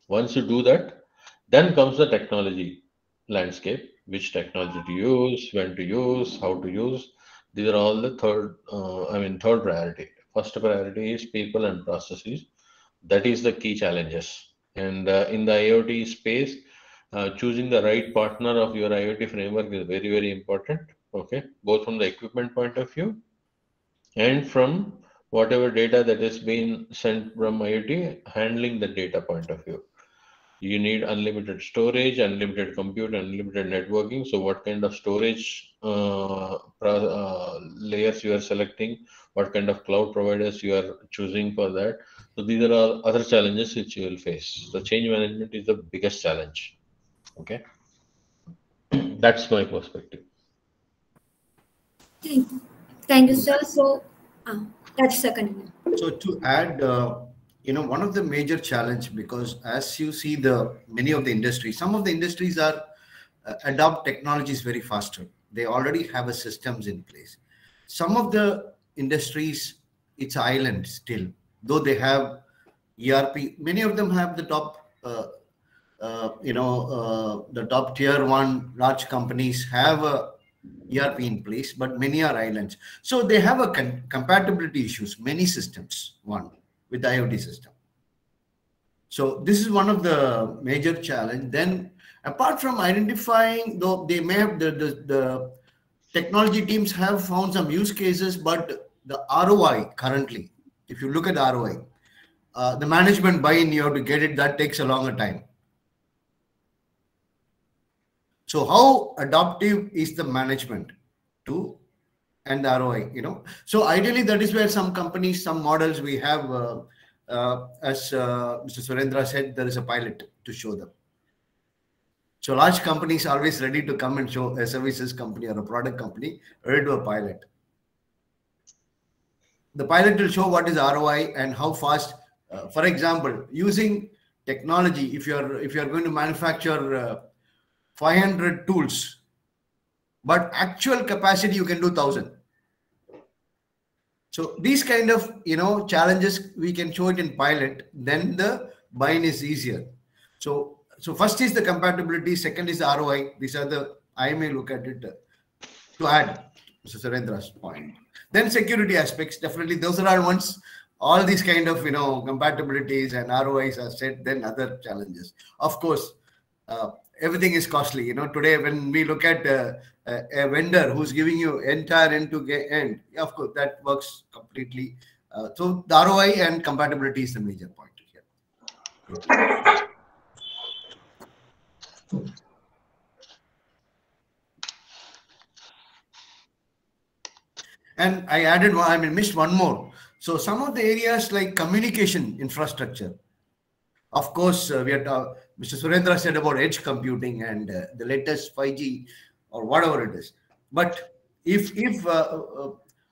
Once you do that, then comes the technology landscape, which technology to use, when to use, how to use. These are all the third priority. First priority is people and processes. That is the key challenges. And in the IoT space, choosing the right partner of your IoT framework is very important. Okay, both from the equipment point of view and from whatever data that has been sent from IoT, handling the data point of view. You need unlimited storage, unlimited compute, unlimited networking. So what kind of storage layers you are selecting, what kind of cloud providers you are choosing for that. So these are all other challenges which you will face. So change management is the biggest challenge. Okay, that's my perspective. Thank you, sir. So that's the continue. So to add, one of the major challenge, because as you see many of the industries, some of the industries are adopt technologies very faster. They already have a systems in place. Some of the industries, it's island still, though they have ERP. Many of them have the top the top tier 1 large companies have a ERP in place, but many are islands. So they have a compatibility issues, many systems, with the IoT system. So this is one of the major challenge. Then apart from identifying, though they may have the technology teams have found some use cases, but the ROI currently, if you look at the ROI, the management buy-in, you have to get it, that takes a longer time. So how adaptive is the management to and the ROI, So ideally that is where some companies, some models we have, as Mr. Surendra said, there is a pilot to show them. So large companies are always ready to come and show a services company or a product company, ready to a pilot. The pilot will show what is ROI and how fast. For example, using technology, if you are going to manufacture 500 tools, but actual capacity you can do 1,000. So these kind of challenges we can show it in pilot. Then the buy-in is easier. So first is the compatibility. Second is the ROI. These are the I may look at it to add Mr. Surendra's point. Then security aspects, definitely those are once all these kind of compatibilities and ROIs are set. Then other challenges, of course. Everything is costly. Today when we look at a vendor who's giving you entire end-to-end, of course, that works completely. So the ROI and compatibility is the major point here. And I added one, missed one more. So some of the areas like communication infrastructure, of course, Mr. Surendra said about edge computing and the latest 5G or whatever it is. But if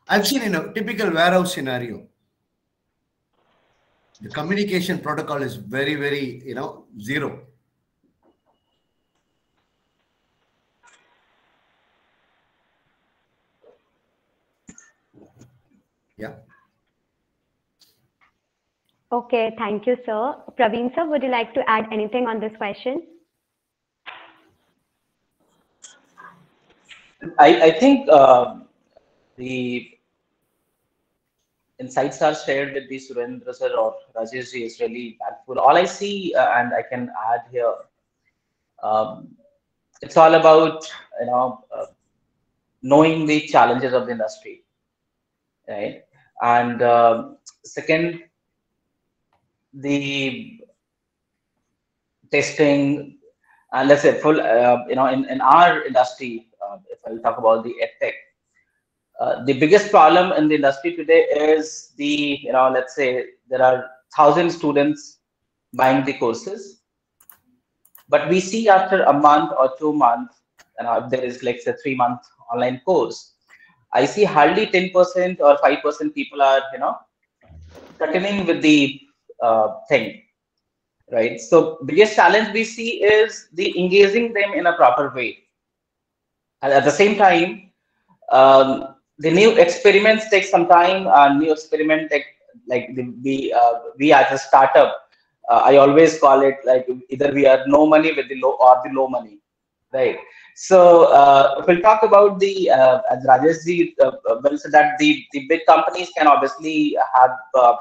I've seen in a typical warehouse scenario, the communication protocol is very, very, zero. Yeah. Okay, thank you, sir. Praveen, sir, would you like to add anything on this question? I think the insights are shared with the Surendra sir or Rajesh ji is really helpful. All I see, and I can add here, it's all about knowing the challenges of the industry, right? And second, the testing, and let's say full, in our industry, if I talk about the EdTech, the biggest problem in the industry today is the, let's say there are 1,000 students buying the courses, but we see after a month or 2 months, if there is like say 3-month online course, I see hardly 10% or 5% people are, continuing with the thing, right? So biggest challenge we see is the engaging them in a proper way. And at the same time, the new experiments take some time. New experiment take like we as a startup, I always call it like either we are no money with the low money, right? So if we'll talk about the as Rajesh ji well said that the big companies can obviously have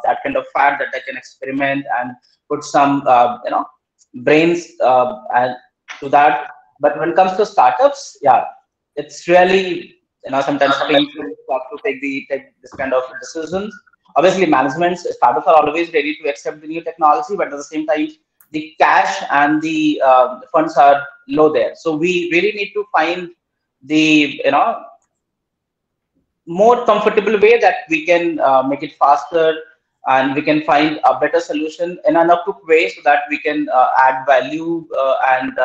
that kind of fat that they can experiment and put some brains and to that. But when it comes to startups, yeah, it's really sometimes painful to take this kind of decisions. Obviously, startups are always ready to accept the new technology, but at the same time, the cash and the funds are low there. So we really need to find the more comfortable way that we can make it faster, and we can find a better solution in an quick way so that we can add value and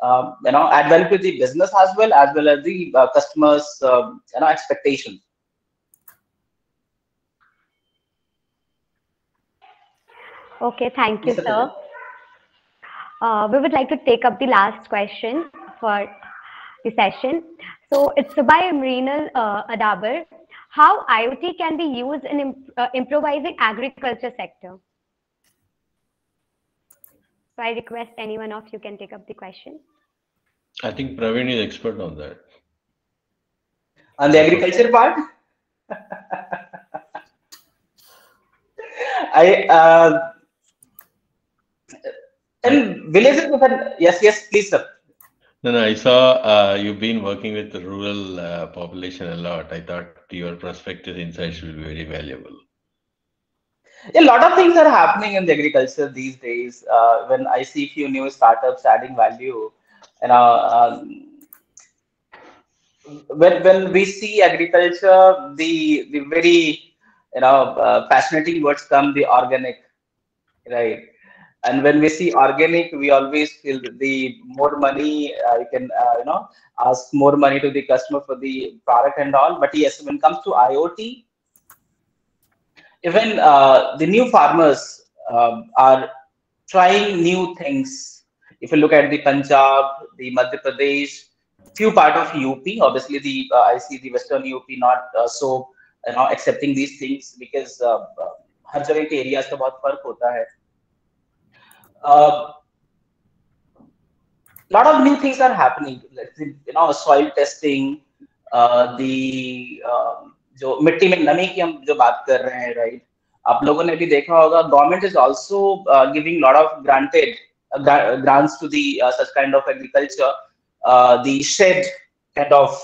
add value to the business as well as the customers' expectations. Okay, thank you, sir. We would like to take up the last question for the session. So it's by Mrinal Adabar. How IoT can be used in improvising agriculture sector? So I request anyone of you can take up the question. I think Praveen is expert on that. On the agriculture part, in villages, yes, please, sir. No, I saw you've been working with the rural population a lot. I thought your prospective insights will be very valuable. A lot of things are happening in the agriculture these days. When I see few new startups adding value, when we see agriculture, the very fascinating words come, the organic, right? And when we see organic, we always feel the more money you can ask more money to the customer for the product and all. But yes, when it comes to IoT, even the new farmers are trying new things. If you look at the Punjab, the Madhya Pradesh, few part of UP, obviously the I see the Western UP not so accepting these things because हर जगह के areas का बहुत फर्क होता है. Lot of new things are happening. Soil testing, जो मिट्टी में नमी की हम जो बात कर रहे हैं, right? आप लोगों ने भी देखा होगा, government is also giving lot of grants to the such kind of agriculture, the shed kind of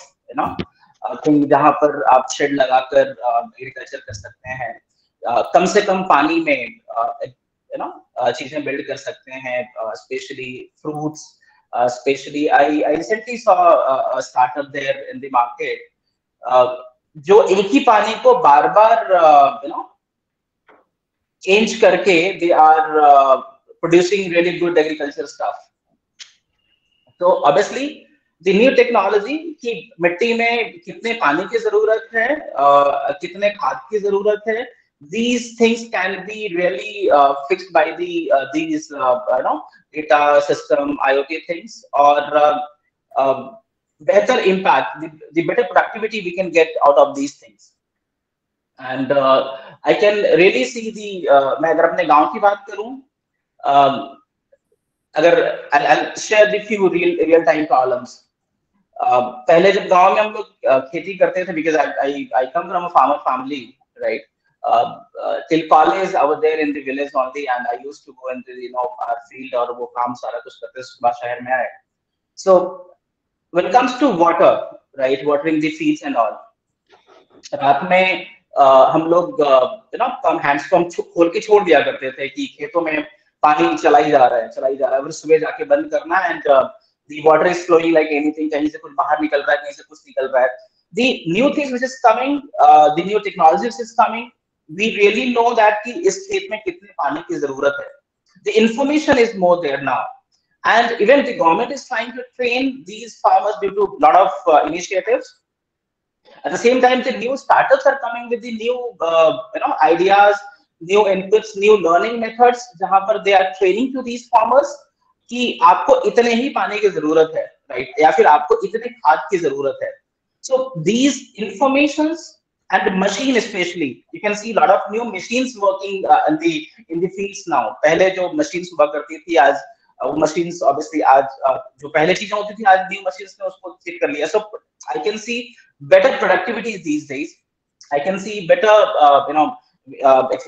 thing जहाँ पर आप shed लगाकर agriculture कर सकते हैं, कम से कम पानी में चीजें build कर सकते हैं, especially fruits. Especially, I recently saw a startup there in the market. जो एक ही पानी को बार-बार change करके they are producing really good agriculture stuff. So obviously the new technology कि मिट्टी में कितने पानी की जरूरत है, कितने खाद की जरूरत है, these things can be really fixed by the these data system IoT things, or better impact, the better productivity we can get out of these things. And I can really see the मैं अगर अपने गांव की बात करूं, अगर I'll share the few real time problems. पहले जब गांव में हम लोग खेती करते थे, because I come from a farmer family, right? Till college I was there in the village only, and I used to go into our field और वो काम सारा कुछ करते सुबह शहर में आए. So when it comes to water, right, watering the fields and all, रात में हम लोग कम हैंड्स को हम खोल के छोड़ दिया करते थे कि खेतों में पानी चला ही जा रहा है, फिर सुबह जाके बंद करना, and the water is flowing like anything, कहीं से कुछ बाहर निकल रहा है, कहीं से कुछ निकल रहा है. The new things which is coming, the new technologies is coming, we really know that कि इस खेत में कितने पानी की जरूरत है. The information is more there now, and even the government is trying to train these farmers due to lot of initiatives. At the same time, the new startups are coming with the new ideas, new inputs, new learning methods, जहाँ पर they are training to these farmers कि आपको इतने ही पानी की जरूरत है, right? या फिर आपको इतने खाद की जरूरत है. So these informations and the machine especially, you can see a lot of new machines working in the fields now. पहले जो machines हुआ करती थी, आज वो machines obviously आज जो पहले चीजें होती थी, आज new machines ने उसको fit कर लिया. So I can see better productivity these days. I can see better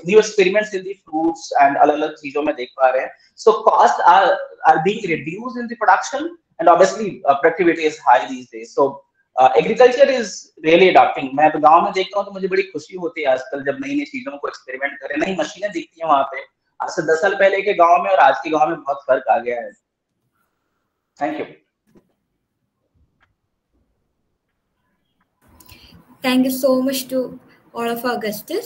new experiments in the fruits and अलग-अलग चीजों में देख पा रहे हैं. So costs are being reduced in the production, and obviously productivity is high these days. So agriculture is really adapting. मैं तो गांव में देखता हूँ तो मुझे बड़ी खुशी होती है आजकल जब नई नई चीजों को एक्सपेरिमेंट करें, नई मशीनें दिखती हैं वहां पे. आज से 10 साल पहले के गांव में और आज के गांव में बहुत फर्क आ गया है. Thank you. Thank you so much to all of our guests.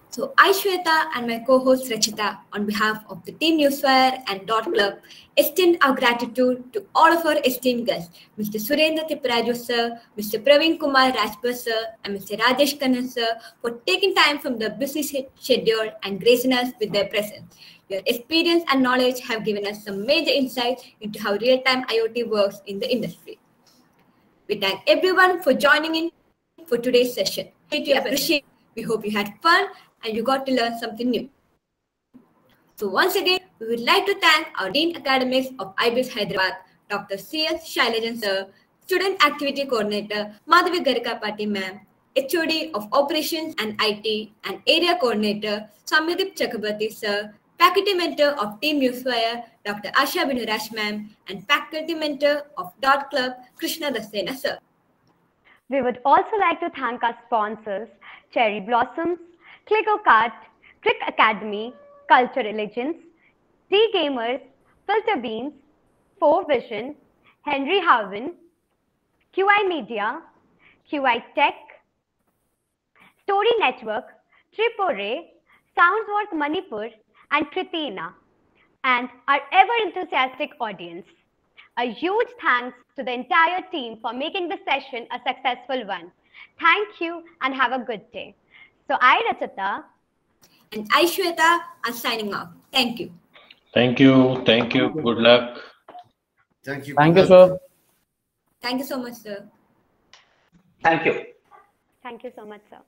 So I, Shweta, and my co-host Rachita, on behalf of the Team Newswire and Dot Club, extend our gratitude to all of our esteemed guests, Mr. Surendra Tipparaju sir, Mr. Praveen Kumar Rajbhar sir, and Mr. Rajesh Kannan sir, for taking time from the busy schedule and gracing us with their presence. Your experience and knowledge have given us some major insights into how real-time IoT works in the industry. We thank everyone for joining in for today's session. We hope you had fun and you got to learn something new. So once again, we would like to thank our Dean Academics of IBS Hyderabad, Dr. C.S. Shailajan Sir, Student Activity Coordinator, Madhavi Garikapati Ma'am, HOD of Operations and IT and Area Coordinator, Samyadip Chakrabarti Sir, Faculty Mentor of Team Newswire, Dr. Asha Binurash Ma'am, and Faculty Mentor of Dot Club, Krishna Dasena Sir. We would also like to thank our sponsors, Cherry Blossoms, ClickOCart, Trick Academy, Culture Religions, T-Gamers, Filter Beans, 4Vision, Henry Harvin, QI Media, QI Tech, Story Network, Tripore, Soundsworth Manipur, and Kritina, and our ever-enthusiastic audience. A huge thanks to the entire team for making this session a successful one. Thank you and have a good day. So I, Rachita, and I, Shweta, are signing off. Thank you. Thank you. Thank you. Good luck. Thank you. Thank you, sir. Thank you so much, sir. Thank you. thank you so much, sir.